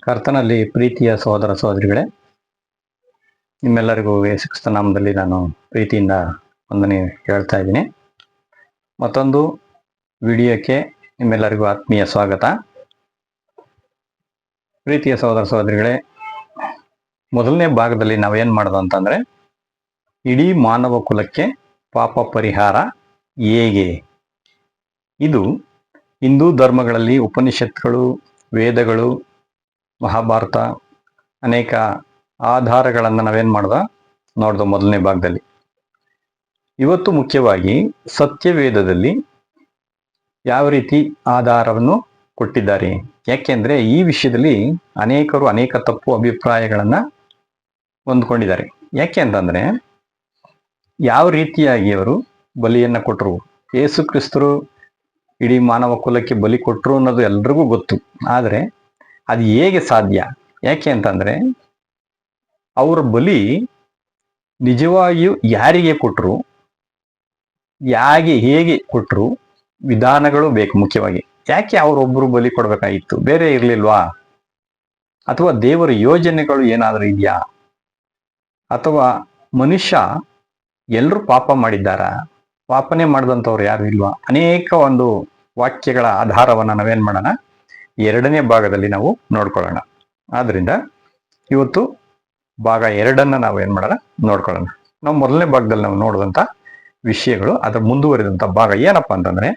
ಕರ್ತನಲ್ಲಿ ಪ್ರೀತಿಯ ಸಹೋದರ ಸಹೋದರಿಗಳೇ, ನಿಮ್ಮೆಲ್ಲರಿಗೂ ಯೇಸು ಕ್ರಿಸ್ತ ನಾಮದಲ್ಲಿ ನಾನು ಪ್ರೀತಿಯಿಂದ ವಂದನೆ ಹೇಳ್ತಾ ಇದ್ದೀನಿ. ಮತ್ತೊಂದು ವಿಡಿಯೋಕ್ಕೆ ನಿಮ್ಮೆಲ್ಲರಿಗೂ ಆತ್ಮೀಯ ಸ್ವಾಗತ. ಪ್ರೀತಿಯ ಸಹೋದರ ಸಹೋದರಿಗಳೇ, ಮೊದಲನೇ ಭಾಗದಲ್ಲಿ ನಾವೇನು ಮಾಡೋದು ಅಂತಂದರೆ, ಇಡೀ ಮಾನವ ಕುಲಕ್ಕೆ ಪಾಪ ಪರಿಹಾರ ಹೇಗೆ, ಇದು ಹಿಂದೂ ಧರ್ಮಗಳಲ್ಲಿ ಉಪನಿಷತ್ಗಳು, ವೇದಗಳು, ಮಹಾಭಾರತ ಅನೇಕ ಆಧಾರಗಳನ್ನು ನಾವೇನು ನೋಡ್ದು ಮೊದಲನೇ ಭಾಗದಲ್ಲಿ. ಇವತ್ತು ಮುಖ್ಯವಾಗಿ ಸತ್ಯವೇದದಲ್ಲಿ ಯಾವ ರೀತಿ ಆಧಾರವನ್ನು ಕೊಟ್ಟಿದ್ದಾರೆ, ಯಾಕೆಂದ್ರೆ ಈ ವಿಷಯದಲ್ಲಿ ಅನೇಕರು ಅನೇಕ ತಪ್ಪು ಅಭಿಪ್ರಾಯಗಳನ್ನು ಹೊಂದ್ಕೊಂಡಿದ್ದಾರೆ. ಯಾಕೆ ಅಂತಂದ್ರೆ, ಯಾವ ರೀತಿಯಾಗಿ ಅವರು ಬಲಿಯನ್ನು ಕೊಟ್ಟರು, ಯೇಸು ಕ್ರಿಸ್ತರು ಇಡೀ ಮಾನವ ಕುಲಕ್ಕೆ ಬಲಿ ಕೊಟ್ಟರು ಅನ್ನೋದು ಎಲ್ರಿಗೂ ಗೊತ್ತು. ಆದರೆ ಅದು ಹೇಗೆ ಸಾಧ್ಯ? ಯಾಕೆ ಅಂತಂದ್ರೆ, ಅವರ ಬಲಿ ನಿಜವಾಗಿಯೂ ಯಾರಿಗೆ ಕೊಟ್ಟರು, ಹೇಗೆ ಕೊಟ್ಟರು, ವಿಧಾನಗಳು ಬೇಕು. ಮುಖ್ಯವಾಗಿ ಯಾಕೆ ಅವರೊಬ್ಬರು ಬಲಿ ಕೊಡ್ಬೇಕಾಗಿತ್ತು, ಬೇರೆ ಇರ್ಲಿಲ್ವಾ? ಅಥವಾ ದೇವರ ಯೋಜನೆಗಳು ಏನಾದರೂ ಇದೆಯಾ? ಅಥವಾ ಮನುಷ್ಯ ಎಲ್ಲರೂ ಪಾಪ ಮಾಡಿದ್ದಾರ, ಪಾಪನೇ ಮಾಡಿದಂಥವ್ರು ಯಾರು ಇಲ್ವಾ? ಅನೇಕ ಒಂದು ವಾಕ್ಯಗಳ ಆಧಾರವನ್ನ ನಾವೇನ್ ಮಾಡೋಣ, ಎರಡನೇ ಭಾಗದಲ್ಲಿ ನಾವು ನೋಡ್ಕೊಳ್ಳೋಣ. ಆದ್ರಿಂದ ಇವತ್ತು ಭಾಗ ಎರಡನ್ನ ನಾವು ಏನ್ ಮಾಡೋಣ, ನೋಡ್ಕೊಳ್ಳೋಣ. ನಾವು ಮೊದಲನೇ ಭಾಗದಲ್ಲಿ ನಾವು ನೋಡಿದಂತ ವಿಷಯಗಳು, ಅದರ ಮುಂದುವರಿದಂತ ಭಾಗ ಏನಪ್ಪಾ ಅಂತಂದ್ರೆ,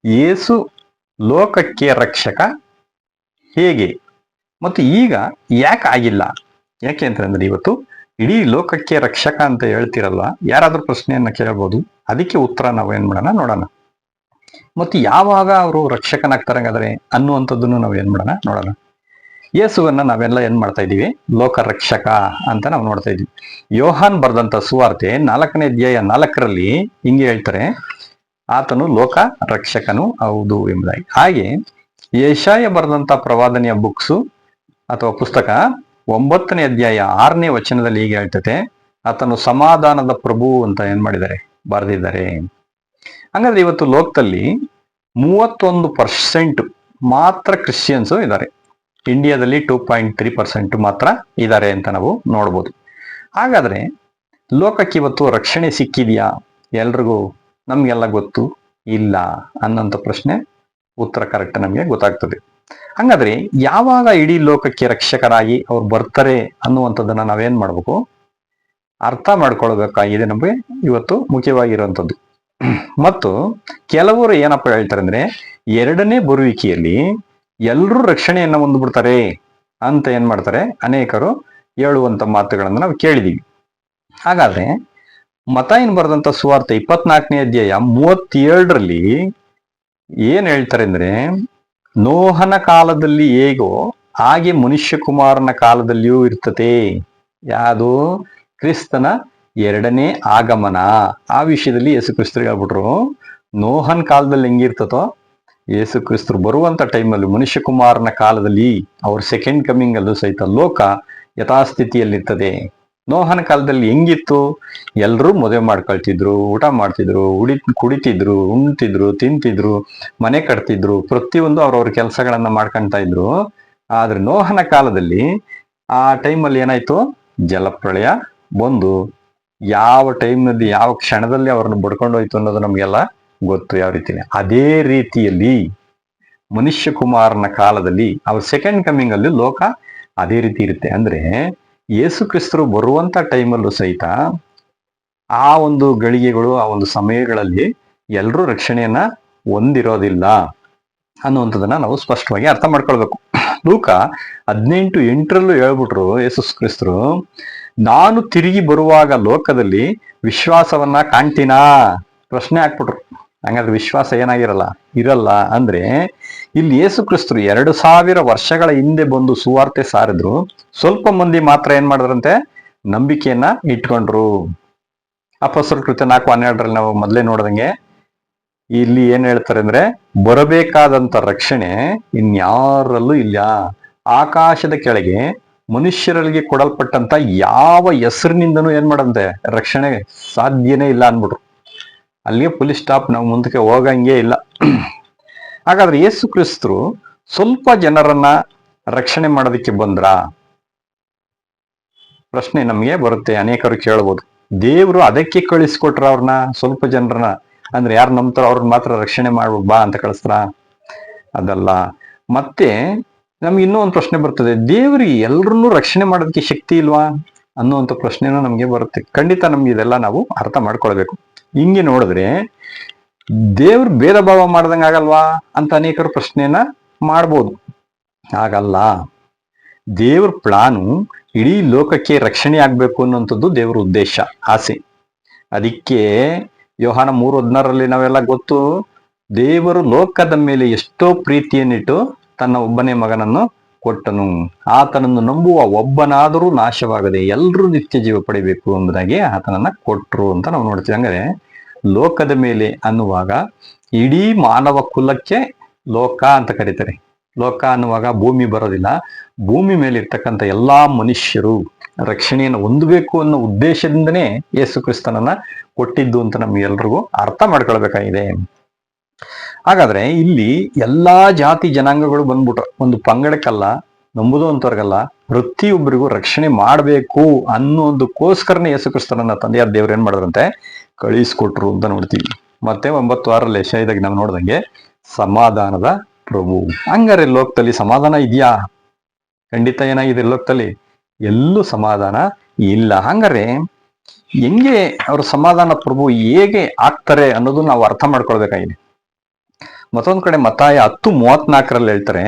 ಯೇಸು ಲೋಕಕ್ಕೆ ರಕ್ಷಕ ಹೇಗೆ ಮತ್ತು ಈಗ ಯಾಕೆ ಆಗಿಲ್ಲ. ಯಾಕೆ ಅಂತಂದ್ರೆ, ಇವತ್ತು ಇಡೀ ಲೋಕಕ್ಕೆ ರಕ್ಷಕ ಅಂತ ಹೇಳ್ತಿರಲ್ಲ, ಯಾರಾದ್ರೂ ಪ್ರಶ್ನೆಯನ್ನ ಕೇಳಬಹುದು. ಅದಕ್ಕೆ ಉತ್ತರ ನಾವು ಏನ್ ಮಾಡೋಣ, ನೋಡೋಣ. ಮತ್ತು ಯಾವಾಗ ಅವರು ರಕ್ಷಕನಾಗ್ತಾರೆ ಹಾಗಾದ್ರೆ ಅನ್ನುವಂಥದ್ದನ್ನು ನಾವು ಏನ್ ಮಾಡೋಣ, ನೋಡೋಣ. ಯೇಸುವನ್ನ ನಾವೆಲ್ಲ ಏನ್ ಮಾಡ್ತಾ ಇದೀವಿ, ಲೋಕ ರಕ್ಷಕ ಅಂತ ನಾವು ನೋಡ್ತಾ ಇದೀವಿ. ಯೋಹಾನ್ ಬರೆದಂತ ಸುವಾರ್ತೆ 4ನೇ ಅಧ್ಯಾಯ 4ರಲ್ಲಿ ಹಿಂಗೆ ಹೇಳ್ತಾರೆ, ಆತನು ಲೋಕ ರಕ್ಷಕನು ಹೌದು ಎಂಬುದಾಗಿ. ಹಾಗೆ ಯೆಶಾಯ ಬರೆದಂತ ಪ್ರವಾದನೆಯ ಬುಕ್ಸು ಅಥವಾ ಪುಸ್ತಕ 9ನೇ ಅಧ್ಯಾಯ 6ನೇ ವಚನದಲ್ಲಿ ಹೀಗೆ ಹೇಳ್ತದೆ, ಆತನು ಸಮಾಧಾನದ ಪ್ರಭು ಅಂತ ಏನ್ ಮಾಡಿದ್ದಾರೆ, ಬರೆದಿದ್ದಾರೆ. ಹಂಗಾದ್ರೆ ಇವತ್ತು ಲೋಕದಲ್ಲಿ 31% ಮಾತ್ರ ಕ್ರಿಶ್ಚಿಯನ್ಸ್ ಇದ್ದಾರೆ. ಇಂಡಿಯಾದಲ್ಲಿ 2.3% ಮಾತ್ರ ಇದ್ದಾರೆ ಅಂತ ನಾವು ನೋಡ್ಬೋದು. ಹಾಗಾದ್ರೆ ಲೋಕಕ್ಕೆ ಇವತ್ತು ರಕ್ಷಣೆ ಸಿಕ್ಕಿದ್ಯಾ? ಎಲ್ರಿಗೂ ನಮ್ಗೆಲ್ಲ ಗೊತ್ತು ಇಲ್ಲ ಅನ್ನೋಂಥ ಪ್ರಶ್ನೆ ಉತ್ತರ ಕರೆಕ್ಟ್ ನಮಗೆ ಗೊತ್ತಾಗ್ತದೆ. ಹಂಗಾದ್ರೆ ಯಾವಾಗ ಇಡೀ ಲೋಕಕ್ಕೆ ರಕ್ಷಕರಾಗಿ ಅವ್ರು ಬರ್ತಾರೆ ಅನ್ನುವಂಥದ್ದನ್ನ ನಾವೇನ್ ಮಾಡ್ಬೇಕು, ಅರ್ಥ ಮಾಡ್ಕೊಳ್ಬೇಕಾಗಿದೆ ನಮಗೆ ಇವತ್ತು ಮುಖ್ಯವಾಗಿರುವಂಥದ್ದು. ಮತ್ತು ಕೆಲವರು ಏನಪ್ಪ ಹೇಳ್ತಾರೆ ಅಂದ್ರೆ, ಎರಡನೇ ಬರುವಿಕೆಯಲ್ಲಿ ಎಲ್ಲರೂ ರಕ್ಷಣೆಯನ್ನ ಹೊಂದ್ಬಿಡ್ತಾರೆ ಅಂತ ಏನ್ ಮಾಡ್ತಾರೆ, ಅನೇಕರು ಹೇಳುವಂತ ಮಾತುಗಳನ್ನ ನಾವು ಕೇಳಿದೀವಿ. ಹಾಗಾದ್ರೆ ಮತ್ತಾಯನ್ ಬರೆದಂತ ಸುವಾರ್ತೆ 24ನೇ ಅಧ್ಯಾಯ 37ರಲ್ಲಿ ಏನ್ ಹೇಳ್ತಾರೆ ಅಂದ್ರೆ, ನೋಹನ ಕಾಲದಲ್ಲಿ ಹೇಗೋ ಹಾಗೆ ಮನುಷ್ಯ ಕುಮಾರನ ಕಾಲದಲ್ಲಿಯೂ ಇರ್ತದೆ. ಯಾವುದು? ಕ್ರಿಸ್ತನ ಎರಡನೇ ಆಗಮನ. ಆ ವಿಷಯದಲ್ಲಿ ಯೇಸು ಕ್ರಿಸ್ತರು ಹೇಳ್ಬಿಟ್ರು, ನೋಹನ್ ಕಾಲದಲ್ಲಿ ಹೆಂಗಿರ್ತದೋ ಯೇಸು ಕ್ರಿಸ್ತರು ಬರುವಂತ ಟೈಮಲ್ಲಿ ಮನುಷ್ಯ ಕುಮಾರನ ಕಾಲದಲ್ಲಿ, ಅವ್ರ ಸೆಕೆಂಡ್ ಕಮಿಂಗ್ ಅಲ್ಲೂ ಸಹಿತ ಲೋಕ ಯಥಾಸ್ಥಿತಿಯಲ್ಲಿರ್ತದೆ. ನೋಹನ ಕಾಲದಲ್ಲಿ ಹೆಂಗಿತ್ತು, ಎಲ್ರೂ ಮದುವೆ ಮಾಡ್ಕೊಳ್ತಿದ್ರು, ಊಟ ಮಾಡ್ತಿದ್ರು, ಕುಡಿತಿದ್ರು, ಉಣ್ತಿದ್ರು, ತಿಂತಿದ್ರು, ಮನೆ ಕಟ್ತಿದ್ರು, ಪ್ರತಿಯೊಂದು ಅವ್ರವ್ರ ಕೆಲಸಗಳನ್ನ ಮಾಡ್ಕೊಳ್ತಾ ಇದ್ರು. ಆದ್ರೆ ನೋಹನ ಕಾಲದಲ್ಲಿ ಆ ಟೈಮಲ್ಲಿ ಏನಾಯ್ತು, ಜಲಪ್ರಳಯ ಬಂದು ಯಾವ ಟೈಮ್ನಲ್ಲಿ ಯಾವ ಕ್ಷಣದಲ್ಲಿ ಅವ್ರನ್ನ ಬಡ್ಕೊಂಡೋಯ್ತು ಅನ್ನೋದು ನಮ್ಗೆಲ್ಲ ಗೊತ್ತು ಯಾವ ರೀತಿ. ಅದೇ ರೀತಿಯಲ್ಲಿ ಮನುಷ್ಯ ಕುಮಾರನ ಕಾಲದಲ್ಲಿ, ಅವ್ರ ಸೆಕೆಂಡ್ ಕಮಿಂಗ್ ಅಲ್ಲಿ ಲೋಕ ಅದೇ ರೀತಿ ಇರುತ್ತೆ. ಅಂದ್ರೆ ಯೇಸು ಕ್ರಿಸ್ತರು ಬರುವಂತ ಟೈಮಲ್ಲೂ ಸಹಿತ ಆ ಒಂದು ಗಳಿಗೆಗಳು, ಆ ಒಂದು ಸಮಯಗಳಲ್ಲಿ ಎಲ್ಲರೂ ರಕ್ಷಣೆಯನ್ನ ಹೊಂದಿರೋದಿಲ್ಲ ಅನ್ನುವಂಥದ್ದನ್ನ ನಾವು ಸ್ಪಷ್ಟವಾಗಿ ಅರ್ಥ ಮಾಡ್ಕೊಳ್ಬೇಕು. ಲೂಕ 18:8ರಲ್ಲೂ ಹೇಳ್ಬಿಟ್ರು ಯೇಸು ಕ್ರಿಸ್ತರು, ನಾನು ತಿರುಗಿ ಬರುವಾಗ ಲೋಕದಲ್ಲಿ ವಿಶ್ವಾಸವನ್ನ ಕಾಣ್ತೀನಾ? ಪ್ರಶ್ನೆ ಹಾಕ್ಬಿಟ್ರು. ಹಂಗಾದ್ರೆ ವಿಶ್ವಾಸ ಏನಾಗಿರಲ್ಲ, ಇರಲ್ಲ. ಅಂದ್ರೆ ಇಲ್ಲಿ ಯೇಸು ಕ್ರಿಸ್ತರು 2000 ವರ್ಷಗಳ ಹಿಂದೆ ಬಂದು ಸುವಾರ್ತೆ ಸಾರಿದ್ರು. ಸ್ವಲ್ಪ ಮಂದಿ ಮಾತ್ರ ಏನ್ ಮಾಡಿದ್ರಂತೆ, ನಂಬಿಕೆಯನ್ನ ಇಟ್ಕೊಂಡ್ರು. ಅಪೊಸ್ತಲರ ಕೃತ್ಯ 4:12ರಲ್ಲಿ ನಾವು ಮೊದಲೇ ನೋಡ್ದಂಗೆ ಇಲ್ಲಿ ಏನ್ ಹೇಳ್ತಾರೆ ಅಂದ್ರೆ, ಬರಬೇಕಾದಂತ ರಕ್ಷಣೆ ಇನ್ಯಾರಲ್ಲೂ ಇಲ್ಲ. ಆಕಾಶದ ಕೆಳಗೆ ಮನುಷ್ಯರಿಗೆ ಕೊಡಲ್ಪಟ್ಟಂತ ಯಾವ ಹೆಸರಿನಿಂದನೂ ಏನ್ ಮಾಡಂತೆ, ರಕ್ಷಣೆ ಸಾಧ್ಯನೇ ಇಲ್ಲ ಅನ್ಬಿಟ್ರು. ಅಲ್ಲಿಗೆ ಪುಲಿಸ್ ಸ್ಟಾಪ್, ನಾವು ಮುಂದಕ್ಕೆ ಹೋಗಂಗೆ ಇಲ್ಲ. ಹಾಗಾದ್ರೆ ಯೇಸು ಕ್ರಿಸ್ತರು ಸ್ವಲ್ಪ ಜನರನ್ನ ರಕ್ಷಣೆ ಮಾಡೋದಕ್ಕೆ ಬಂದ್ರಾ? ಪ್ರಶ್ನೆ ನಮಗೆ ಬರುತ್ತೆ, ಅನೇಕರು ಕೇಳ್ಬೋದು. ದೇವ್ರು ಅದಕ್ಕೆ ಕಳಿಸ್ಕೊಟ್ರ ಅವ್ರನ್ನ, ಸ್ವಲ್ಪ ಜನರನ್ನ, ಅಂದ್ರೆ ಯಾರು ನಂಬ್ತಾರ ಅವ್ರನ್ನ ಮಾತ್ರ ರಕ್ಷಣೆ ಮಾಡ್ಬೇಕು ಬಾ ಅಂತ ಕಳಿಸ್ತಾರ? ಅದಲ್ಲ. ಮತ್ತೆ ನಮ್ಗೆ ಇನ್ನೂ ಒಂದು ಪ್ರಶ್ನೆ ಬರ್ತದೆ, ದೇವ್ರಿಗೆ ಎಲ್ರನ್ನೂ ರಕ್ಷಣೆ ಮಾಡೋದಕ್ಕೆ ಶಕ್ತಿ ಇಲ್ವಾ ಅನ್ನುವಂಥ ಪ್ರಶ್ನೆನೂ ನಮ್ಗೆ ಬರುತ್ತೆ. ಖಂಡಿತ ನಮ್ಗೆ ಇದೆಲ್ಲ ನಾವು ಅರ್ಥ ಮಾಡ್ಕೊಳ್ಬೇಕು. ಹಿಂಗೆ ನೋಡಿದ್ರೆ ದೇವ್ರು ಭೇದ ಭಾವ ಮಾಡ್ದಂಗ ಆಗಲ್ವಾ ಅಂತ ಅನೇಕರು ಪ್ರಶ್ನೆಯನ್ನ ಮಾಡ್ಬೋದು. ಆಗಲ್ಲ. ದೇವ್ರ ಪ್ಲಾನು ಇಡೀ ಲೋಕಕ್ಕೆ ರಕ್ಷಣೆ ಆಗ್ಬೇಕು ಅನ್ನುವಂಥದ್ದು ದೇವ್ರ ಉದ್ದೇಶ, ಆಸೆ. ಅದಕ್ಕೆ ಯೋಹಾನ 3:16 ನಾವೆಲ್ಲ ಗೊತ್ತು, ದೇವರು ಲೋಕದ ಮೇಲೆ ಎಷ್ಟೋ ಪ್ರೀತಿಯನ್ನಿಟ್ಟು ತನ್ನ ಒಬ್ಬನೇ ಮಗನನ್ನು ಕೊಟ್ಟನು, ಆತನನ್ನು ನಂಬುವ ಒಬ್ಬನಾದರೂ ನಾಶವಾಗದೆ ಎಲ್ಲರೂ ನಿತ್ಯ ಜೀವ ಪಡಿಬೇಕು ಎಂಬುದಾಗಿ ಆತನನ್ನ ಕೊಟ್ರು ಅಂತ ನಾವು ನೋಡ್ತೀವಿ. ಹಂಗಾರೆ ಲೋಕದ ಮೇಲೆ ಅನ್ನುವಾಗ ಇಡೀ ಮಾನವ ಕುಲಕ್ಕೆ ಲೋಕ ಅಂತ ಕರೀತಾರೆ. ಲೋಕ ಅನ್ನುವಾಗ ಭೂಮಿ ಬರೋದಿಲ್ಲ, ಭೂಮಿ ಮೇಲೆ ಇರ್ತಕ್ಕಂಥ ಎಲ್ಲಾ ಮನುಷ್ಯರು ರಕ್ಷಣೆಯನ್ನು ಹೊಂದಬೇಕು ಅನ್ನೋ ಉದ್ದೇಶದಿಂದನೇ ಯೇಸು ಕ್ರಿಸ್ತನನ್ನ ಕೊಟ್ಟಿದ್ದು ಅಂತ ನಮ್ಗೆಲ್ರಿಗೂ ಅರ್ಥ ಮಾಡ್ಕೊಳ್ಬೇಕಾಗಿದೆ. ಹಾಗಾದ್ರೆ ಇಲ್ಲಿ ಎಲ್ಲಾ ಜಾತಿ ಜನಾಂಗಗಳು ಬಂದ್ಬಿಟ್ರು, ಒಂದು ಪಂಗಡಕ್ಕಲ್ಲ, ನಂಬುದು ಅಂತವ್ರಿಗಲ್ಲ, ಪ್ರತಿಯೊಬ್ಬರಿಗೂ ರಕ್ಷಣೆ ಮಾಡಬೇಕು ಅನ್ನೋದಕ್ಕೋಸ್ಕರನೇ ಯೇಸು ಕ್ರಿಸ್ತನನ್ನ ತಂದೆಯಾದ ದೇವ್ರು ಏನ್ ಮಾಡಿದ್ರಂತೆ, ಕಳಿಸ್ಕೊಟ್ರು ಅಂತ ನೋಡ್ತೀವಿ. ಮತ್ತೆ 9:6 ಯೆಶಾಯದಾಗ ನಾವು ನೋಡ್ದಂಗೆ ಸಮಾಧಾನದ ಪ್ರಭು. ಹಂಗಾರೆ ಲೋಕದಲ್ಲಿ ಸಮಾಧಾನ ಇದೆಯಾ? ಖಂಡಿತ ಏನಾಗಿದೆ, ಲೋಕದಲ್ಲಿ ಎಲ್ಲೂ ಸಮಾಧಾನ ಇಲ್ಲ. ಹಂಗಾರೆ ಹೆಂಗೆ ಅವರು ಸಮಾಧಾನ ಪ್ರಭು ಹೇಗೆ ಆಗ್ತಾರೆ ಅನ್ನೋದು ನಾವು ಅರ್ಥ ಮಾಡ್ಕೊಳ್ಬೇಕಾಗಿದೆ. ಮತ್ತೊಂದ್ ಕಡೆ ಮತ್ತಾಯ 10:34 ಹೇಳ್ತಾರೆ,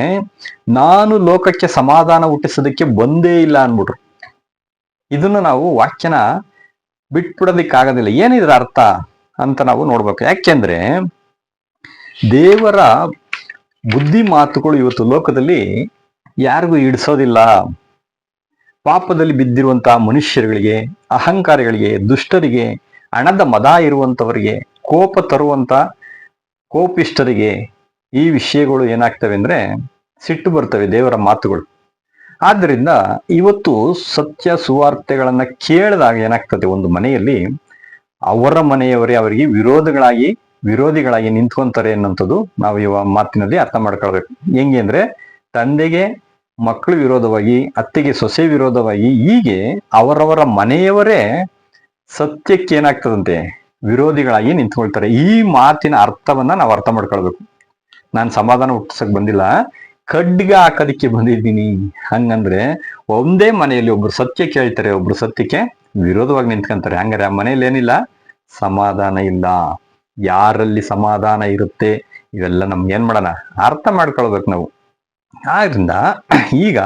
ನಾನು ಲೋಕಕ್ಕೆ ಸಮಾಧಾನ ಹುಟ್ಟಿಸೋದಕ್ಕೆ ಬಂದೇ ಇಲ್ಲ ಅನ್ಬಿಟ್ರು. ಇದನ್ನು ನಾವು ವಾಕ್ಯನ ಬಿಟ್ಬಿಡೋದಿಕ್ಕಾಗೋದಿಲ್ಲ. ಏನಿದ್ರ ಅರ್ಥ ಅಂತ ನಾವು ನೋಡ್ಬೇಕು. ಯಾಕೆಂದ್ರೆ ದೇವರ ಬುದ್ಧಿ ಮಾತುಗಳು ಇವತ್ತು ಲೋಕದಲ್ಲಿ ಯಾರಿಗೂ ಹಿಡಿಸೋದಿಲ್ಲ. ಪಾಪದಲ್ಲಿ ಬಿದ್ದಿರುವಂತಹ ಮನುಷ್ಯರುಗಳಿಗೆ, ಅಹಂಕಾರಿಗಳಿಗೆ, ದುಷ್ಟರಿಗೆ, ಹಣದ ಮದ ಇರುವಂತವರಿಗೆ, ಕೋಪ ತರುವಂತ ಕೋಪಿಷ್ಟರಿಗೆ ಈ ವಿಷಯಗಳು ಏನಾಗ್ತವೆ ಅಂದ್ರೆ ಸಿಟ್ಟು ಬರ್ತವೆ, ದೇವರ ಮಾತುಗಳು. ಆದ್ರಿಂದ ಇವತ್ತು ಸತ್ಯ ಸುವಾರ್ತೆಗಳನ್ನ ಕೇಳಿದಾಗ ಏನಾಗ್ತದೆ, ಒಂದು ಮನೆಯಲ್ಲಿ ಅವರ ಮನೆಯವರೇ ಅವರಿಗೆ ವಿರೋಧಿಗಳಾಗಿ ನಿಂತ್ಕೊಂತಾರೆ ಅನ್ನೋಂಥದ್ದು ನಾವು ಈ ಮಾತಿನಲ್ಲಿ ಅರ್ಥ ಮಾಡ್ಕೊಳ್ಬೇಕು. ಹೆಂಗೆ ಅಂದ್ರೆ ತಂದೆಗೆ ಮಕ್ಕಳು ವಿರೋಧವಾಗಿ, ಅತ್ತೆಗೆ ಸೊಸೆ ವಿರೋಧವಾಗಿ, ಹೀಗೆ ಅವರವರ ಮನೆಯವರೇ ಸತ್ಯಕ್ಕೆ ಏನಾಗ್ತದಂತೆ ವಿರೋಧಿಗಳಾಗಿ ನಿಂತ್ಕೊಳ್ತಾರೆ. ಈ ಮಾತಿನ ಅರ್ಥವನ್ನ ನಾವು ಅರ್ಥ ಮಾಡ್ಕೊಳ್ಬೇಕು. ನಾನು ಸಮಾಧಾನ ಹುಟ್ಟಿಸಕ್ ಬಂದಿಲ್ಲ, ಖಡ್ಗ ಹಾಕೋದಿಕ್ಕೆ ಬಂದಿದ್ದೀನಿ. ಹಂಗಂದ್ರೆ ಒಂದೇ ಮನೆಯಲ್ಲಿ ಒಬ್ರು ಸತ್ಯ ಕೇಳ್ತಾರೆ, ಒಬ್ರು ಸತ್ಯಕ್ಕೆ ವಿರೋಧವಾಗಿ ನಿಂತ್ಕೊಂತಾರೆ. ಹಂಗಾರೆ ಆ ಮನೆಯಲ್ಲಿ ಏನಿಲ್ಲ, ಸಮಾಧಾನ ಇಲ್ಲ. ಯಾರಲ್ಲಿ ಸಮಾಧಾನ ಇರುತ್ತೆ ಇವೆಲ್ಲ ನಮ್ಗೆ ಏನ್ ಮಾಡೋಣ, ಅರ್ಥ ಮಾಡ್ಕೊಳ್ಬೇಕು ನಾವು. ಆದ್ರಿಂದ ಈಗ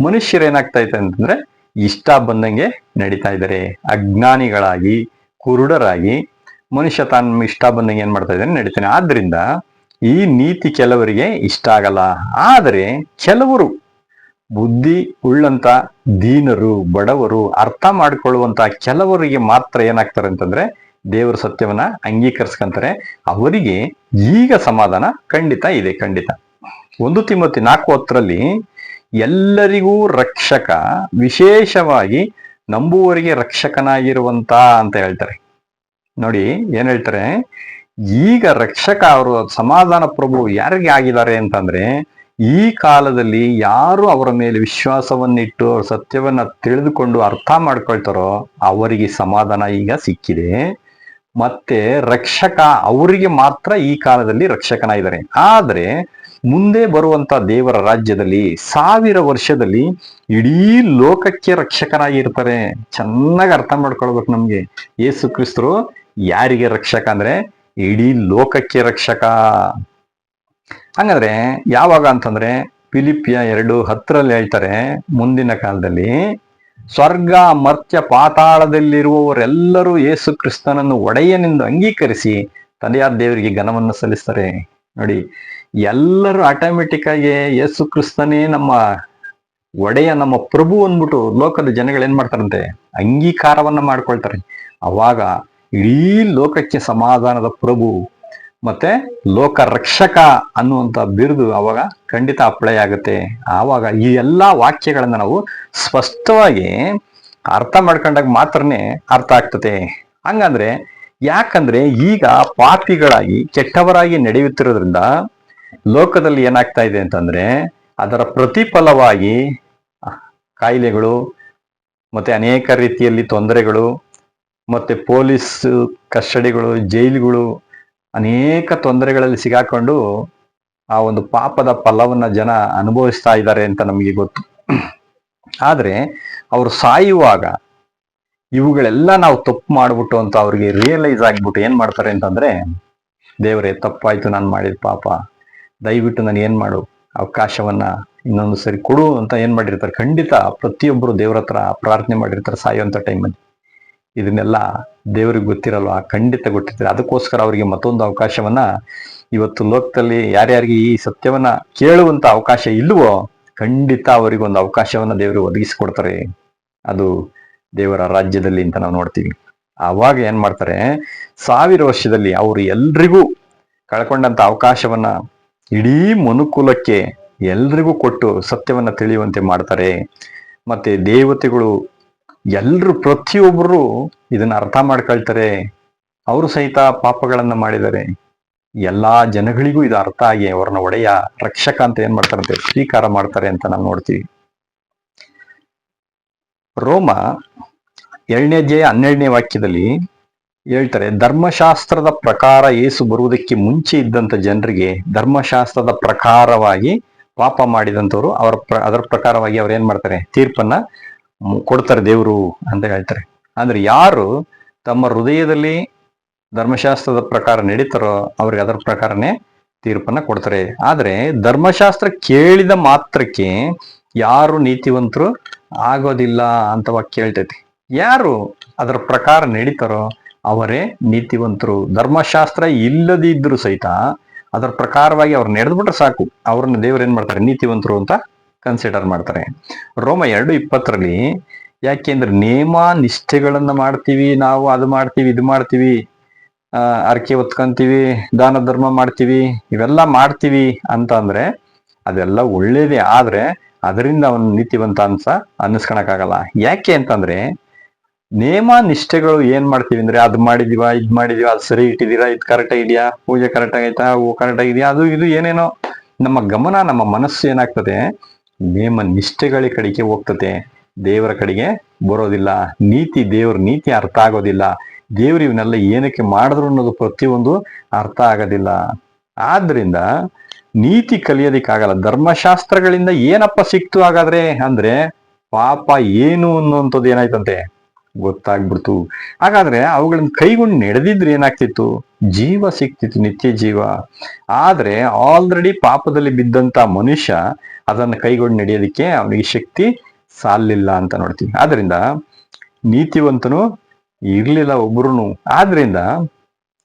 ಮನುಷ್ಯರು ಏನಾಗ್ತಾ ಇದೆ ಅಂತಂದ್ರೆ ಇಷ್ಟ ಬಂದಂಗೆ ನಡೀತಾ ಇದ್ದಾರೆ. ಅಜ್ಞಾನಿಗಳಾಗಿ, ಕುರುಡರಾಗಿ ಮನುಷ್ಯ ತಾನು ಇಷ್ಟ ಬಂದಂಗೆ ಏನ್ ಮಾಡ್ತಾ ಇದ್ದಾನೆ, ನಡೀತಾನೆ. ಆದ್ರಿಂದ ಈ ನೀತಿ ಕೆಲವರಿಗೆ ಇಷ್ಟ ಆಗಲ್ಲ. ಆದರೆ ಕೆಲವರು ಬುದ್ಧಿ ಉಳ್ಳಂತ ದೀನರು, ಬಡವರು, ಅರ್ಥ ಮಾಡ್ಕೊಳ್ಳುವಂತ ಕೆಲವರಿಗೆ ಮಾತ್ರ ಏನಾಗ್ತಾರೆ ಅಂತಂದ್ರೆ ದೇವರ ಸತ್ಯವನ್ನ ಅಂಗೀಕರಿಸ್ಕೊಂತಾರೆ. ಅವರಿಗೆ ಈಗ ಸಮಾಧಾನ ಖಂಡಿತ ಇದೆ, ಖಂಡಿತ. 1 ತಿಮೋಥಿ 4:10 ಎಲ್ಲರಿಗೂ ರಕ್ಷಕ, ವಿಶೇಷವಾಗಿ ನಂಬುವವರಿಗೆ ರಕ್ಷಕನಾಗಿರುವಂತ ಅಂತ ಹೇಳ್ತಾರೆ. ನೋಡಿ ಏನ್ ಹೇಳ್ತಾರೆ, ಈಗ ರಕ್ಷಕ ಅವರು ಸಮಾಧಾನ ಪ್ರಭು ಯಾರಿಗೆ ಆಗಿದ್ದಾರೆ ಅಂತಂದ್ರೆ ಈ ಕಾಲದಲ್ಲಿ ಯಾರು ಅವರ ಮೇಲೆ ವಿಶ್ವಾಸವನ್ನಿಟ್ಟು ಸತ್ಯವನ್ನ ತಿಳಿದುಕೊಂಡು ಅರ್ಥ ಮಾಡ್ಕೊಳ್ತಾರೋ ಅವರಿಗೆ ಸಮಾಧಾನ ಈಗ ಸಿಕ್ಕಿದೆ. ಮತ್ತೆ ರಕ್ಷಕ ಅವರಿಗೆ ಮಾತ್ರ ಈ ಕಾಲದಲ್ಲಿ ರಕ್ಷಕನಾಗಿದ್ದಾರೆ. ಆದ್ರೆ ಮುಂದೆ ಬರುವಂತ ದೇವರ ರಾಜ್ಯದಲ್ಲಿ 1000 ವರ್ಷದಲ್ಲಿ ಇಡೀ ಲೋಕಕ್ಕೆ ರಕ್ಷಕನಾಗಿರ್ತಾರೆ. ಚೆನ್ನಾಗಿ ಅರ್ಥ ಮಾಡ್ಕೊಳ್ಬೇಕು ನಮ್ಗೆ. ಯೇಸು ಕ್ರಿಸ್ತರು ಯಾರಿಗೆ ರಕ್ಷಕ ಅಂದ್ರೆ ಇಡೀ ಲೋಕಕ್ಕೆ ರಕ್ಷಕ. ಹಂಗಂದ್ರೆ ಯಾವಾಗ ಅಂತಂದ್ರೆ ಫಿಲಿಪಿಯ 2:10 ಹೇಳ್ತಾರೆ, ಮುಂದಿನ ಕಾಲದಲ್ಲಿ ಸ್ವರ್ಗ, ಮರ್ತ್ಯ, ಪಾತಾಳದಲ್ಲಿರುವವರೆಲ್ಲರೂ ಯೇಸು ಕ್ರಿಸ್ತನನ್ನು ಒಡೆಯನೆಂದು ಅಂಗೀಕರಿಸಿ ತಂದೆಯಾದ ದೇವರಿಗೆ ಘನವನ್ನು ಸಲ್ಲಿಸ್ತಾರೆ. ನೋಡಿ, ಎಲ್ಲರೂ ಆಟೋಮೆಟಿಕ್ ಆಗಿ ಯೇಸು ಕ್ರಿಸ್ತನೇ ನಮ್ಮ ಒಡೆಯ, ನಮ್ಮ ಪ್ರಭು ಅಂದ್ಬಿಟ್ಟು ಲೋಕದ ಜನಗಳು ಏನ್ ಮಾಡ್ತಾರಂತೆ, ಅಂಗೀಕಾರವನ್ನ ಮಾಡ್ಕೊಳ್ತಾರೆ. ಅವಾಗ ಇಡೀ ಲೋಕಕ್ಕೆ ಸಮಾಧಾನದ ಪ್ರಭು ಮತ್ತೆ ಲೋಕ ರಕ್ಷಕ ಅನ್ನುವಂತ ಬಿರುದು ಅವಾಗ ಖಂಡಿತ ಅಪ್ಲೈ ಆಗುತ್ತೆ. ಆವಾಗ ಈ ಎಲ್ಲಾ ವಾಕ್ಯಗಳನ್ನ ನಾವು ಸ್ಪಷ್ಟವಾಗಿ ಅರ್ಥ ಮಾಡ್ಕೊಂಡಾಗ ಮಾತ್ರನೇ ಅರ್ಥ ಆಗ್ತದೆ. ಹಂಗಂದ್ರೆ ಯಾಕಂದ್ರೆ ಈಗ ಪಾಪಿಗಳಾಗಿ ಕೆಟ್ಟವರಾಗಿ ನಡೆಯುತ್ತಿರೋದ್ರಿಂದ ಲೋಕದಲ್ಲಿ ಏನಾಗ್ತಾ ಇದೆ ಅಂತಂದ್ರೆ ಅದರ ಪ್ರತಿಫಲವಾಗಿ ಕಾಯಿಲೆಗಳು ಮತ್ತೆ ಅನೇಕ ರೀತಿಯಲ್ಲಿ ತೊಂದರೆಗಳು, ಮತ್ತೆ ಪೊಲೀಸ್ ಕಸ್ಟಡಿಗಳು, ಜೈಲುಗಳು, ಅನೇಕ ತೊಂದರೆಗಳಲ್ಲಿ ಸಿಗಾಕೊಂಡು ಆ ಒಂದು ಪಾಪದ ಫಲವನ್ನ ಜನ ಅನುಭವಿಸ್ತಾ ಇದ್ದಾರೆ ಅಂತ ನಮಗೆ ಗೊತ್ತು. ಆದ್ರೆ ಅವರು ಸಾಯುವಾಗ ಇವುಗಳೆಲ್ಲ ನಾವು ತಪ್ಪು ಮಾಡ್ಬಿಟ್ಟು ಅಂತ ಅವ್ರಿಗೆ ರಿಯಲೈಸ್ ಆಗ್ಬಿಟ್ಟು ಏನ್ ಮಾಡ್ತಾರೆ ಅಂತಂದ್ರೆ, ದೇವರೇ ತಪ್ಪಾಯ್ತು ನಾನು ಮಾಡಿದ ಪಾಪ, ದಯವಿಟ್ಟು ನಾನು ಏನ್ ಮಾಡು ಅವಕಾಶವನ್ನ ಇನ್ನೊಂದು ಸರಿ ಕೊಡು ಅಂತ ಏನ್ ಮಾಡಿರ್ತಾರೆ. ಖಂಡಿತ ಪ್ರತಿಯೊಬ್ಬರು ದೇವ್ರ ಹತ್ರ ಪ್ರಾರ್ಥನೆ ಮಾಡಿರ್ತಾರೆ ಸಾಯುವಂತ ಟೈಮಲ್ಲಿ. ಇದನ್ನೆಲ್ಲ ದೇವ್ರಿಗೆ ಗೊತ್ತಿರಲ್ವಾ? ಖಂಡಿತ ಗೊತ್ತಿರ್ತಾರೆ. ಅದಕ್ಕೋಸ್ಕರ ಅವರಿಗೆ ಮತ್ತೊಂದು ಅವಕಾಶವನ್ನ ಇವತ್ತು ಲೋಕದಲ್ಲಿ ಯಾರ್ಯಾರಿಗೆ ಈ ಸತ್ಯವನ್ನ ಕೇಳುವಂತ ಅವಕಾಶ ಇಲ್ವೋ ಖಂಡಿತ ಅವರಿಗೊಂದು ಅವಕಾಶವನ್ನ ದೇವರು ಒದಗಿಸಿಕೊಡ್ತಾರೆ. ಅದು ದೇವರ ರಾಜ್ಯದಲ್ಲಿ ಅಂತ ನಾವು ನೋಡ್ತೀವಿ. ಆವಾಗ ಏನ್ ಮಾಡ್ತಾರೆ, 1000 ವರ್ಷದಲ್ಲಿ ಅವರು ಎಲ್ರಿಗೂ ಕಳ್ಕೊಂಡಂತ ಅವಕಾಶವನ್ನ ಇಡೀ ಮನುಕುಲಕ್ಕೆ ಎಲ್ರಿಗೂ ಕೊಟ್ಟು ಸತ್ಯವನ್ನ ತಿಳಿಯುವಂತೆ ಮಾಡ್ತಾರೆ. ಮತ್ತೆ ದೇವತೆಗಳು ಎಲ್ರು ಪ್ರತಿಯೊಬ್ಬರು ಇದನ್ನ ಅರ್ಥ ಮಾಡ್ಕೊಳ್ತಾರೆ. ಅವರು ಸಹಿತ ಪಾಪಗಳನ್ನ ಮಾಡಿದ್ದಾರೆ. ಎಲ್ಲಾ ಜನಗಳಿಗೂ ಇದು ಅರ್ಥ ಆಗಿ ಅವ್ರನ್ನ ಒಡೆಯ ರಕ್ಷಕ ಅಂತ ಏನ್ ಮಾಡ್ತಾರಂತೆ ಸ್ವೀಕಾರ ಮಾಡ್ತಾರೆ ಅಂತ ನಾವು ನೋಡ್ತೀವಿ. ರೋಮ 2ನೇ ಅಧ್ಯಾಯ 12ನೇ ವಾಕ್ಯದಲ್ಲಿ ಹೇಳ್ತಾರೆ, ಧರ್ಮಶಾಸ್ತ್ರದ ಪ್ರಕಾರ ಯೇಸು ಬರುವುದಕ್ಕೆ ಮುಂಚೆ ಇದ್ದಂತ ಜನರಿಗೆ ಧರ್ಮಶಾಸ್ತ್ರದ ಪ್ರಕಾರವಾಗಿ ಪಾಪ ಮಾಡಿದಂಥವ್ರು ಅದರ ಪ್ರಕಾರವಾಗಿ ಅವ್ರು ಏನ್ ಮಾಡ್ತಾರೆ, ತೀರ್ಪನ್ನ ಕೊಡ್ತಾರೆ ದೇವರು ಅಂತ ಹೇಳ್ತಾರೆ. ಅಂದ್ರೆ ಯಾರು ತಮ್ಮ ಹೃದಯದಲ್ಲಿ ಧರ್ಮಶಾಸ್ತ್ರದ ಪ್ರಕಾರ ನಡೀತಾರೋ ಅವ್ರಿಗೆ ಅದರ ಪ್ರಕಾರನೇ ತೀರ್ಪನ್ನ ಕೊಡ್ತಾರೆ. ಆದ್ರೆ ಧರ್ಮಶಾಸ್ತ್ರ ಕೇಳಿದ ಮಾತ್ರಕ್ಕೆ ಯಾರು ನೀತಿವಂತರು ಆಗೋದಿಲ್ಲ ಅಂತ ವಾಕ್ಯ ಹೇಳ್ತೈತಿ. ಯಾರು ಅದರ ಪ್ರಕಾರ ನಡೀತಾರೋ ಅವರೇ ನೀತಿವಂತರು. ಧರ್ಮಶಾಸ್ತ್ರ ಇಲ್ಲದಿದ್ರು ಸಹಿತ ಅದರ ಪ್ರಕಾರವಾಗಿ ಅವ್ರು ನಡೆದ್ಬಿಟ್ರೆ ಸಾಕು, ಅವ್ರನ್ನ ದೇವ್ರು ಏನ್ ಮಾಡ್ತಾರೆ, ನೀತಿವಂತರು ಅಂತ ಕನ್ಸಿಡರ್ ಮಾಡ್ತಾರೆ. ರೋಮ 2:20 ಯಾಕೆಂದ್ರೆ ನೇಮ ನಿಷ್ಠೆಗಳನ್ನ ಮಾಡ್ತೀವಿ ನಾವು, ಅದು ಮಾಡ್ತೀವಿ ಇದು ಮಾಡ್ತೀವಿ, ಅರ್ಕೆ ಹೊತ್ಕೊಂತೀವಿ, ದಾನ ಧರ್ಮ ಮಾಡ್ತೀವಿ, ಇವೆಲ್ಲ ಮಾಡ್ತೀವಿ ಅಂತ ಅಂದ್ರೆ ಅದೆಲ್ಲ ಒಳ್ಳೇದೇ. ಆದ್ರೆ ಅದರಿಂದ ಅವನು ನೀತಿವಂತ ಅನ್ನಿಸ್ಕೊಳಕ್ಕಾಗಲ್ಲ. ಯಾಕೆ ಅಂತಂದ್ರೆ ನೇಮ ನಿಷ್ಠೆಗಳು ಏನ್ ಮಾಡ್ತೀವಿ ಅಂದ್ರೆ, ಅದು ಮಾಡಿದೀವ ಇದ್ ಮಾಡಿದೀವ, ಅದು ಸರಿ ಇಟ್ಟಿದೀರಾ, ಇದು ಕರೆಕ್ಟ್ ಆಗಿದ್ಯಾ, ಪೂಜೆ ಕರೆಕ್ಟ್ ಆಗೈತಾ, ಹೂ ಕರೆಕ್ಟ್ ಆಗಿದ್ಯಾ, ಅದು ಇದು ಏನೇನೋ ನಮ್ಮ ಗಮನ ನಮ್ಮ ಮನಸ್ಸು ಏನಾಗ್ತದೆ ನೇಮ ನಿಷ್ಠೆಗಳ ಕಡೆಗೆ ಹೋಗ್ತದೆ, ದೇವರ ಕಡೆಗೆ ಬರೋದಿಲ್ಲ. ದೇವ್ರ ನೀತಿ ಅರ್ಥ ಆಗೋದಿಲ್ಲ. ದೇವ್ರು ಇವನ್ನೆಲ್ಲ ಏನಕ್ಕೆ ಮಾಡಿದ್ರು ಅನ್ನೋದು ಪ್ರತಿಯೊಂದು ಅರ್ಥ ಆಗೋದಿಲ್ಲ. ಆದ್ರಿಂದ ನೀತಿ ಕಲಿಯೋದಿಕ್ಕಾಗಲ್ಲ. ಧರ್ಮಶಾಸ್ತ್ರಗಳಿಂದ ಏನಪ್ಪ ಸಿಕ್ತು ಹಾಗಾದ್ರೆ ಅಂದ್ರೆ, ಪಾಪ ಏನು ಅನ್ನುವಂಥದ್ದು ಏನಾಯ್ತಂತೆ ಗೊತ್ತಾಗ್ಬಿಡ್ತು. ಹಾಗಾದ್ರೆ ಅವುಗಳನ್ನ ಕೈಗೊಂಡು ನಡೆದಿದ್ರೆ ಏನಾಗ್ತಿತ್ತು, ಜೀವ ಸಿಕ್ತಿತ್ತು, ನಿತ್ಯ ಜೀವ. ಆದ್ರೆ ಆಲ್ರೆಡಿ ಪಾಪದಲ್ಲಿ ಬಿದ್ದಂತ ಮನುಷ್ಯ ಅದನ್ನ ಕೈಗೊಂಡು ನಡೆಯೋದಿಕ್ಕೆ ಅವನಿಗೆ ಶಕ್ತಿ ಸಾಲಿಲ್ಲ ಅಂತ ನೋಡ್ತೀವಿ. ಆದ್ರಿಂದ ನೀತಿವಂತನು ಇರ್ಲಿಲ್ಲ ಒಬ್ರುನು. ಆದ್ರಿಂದ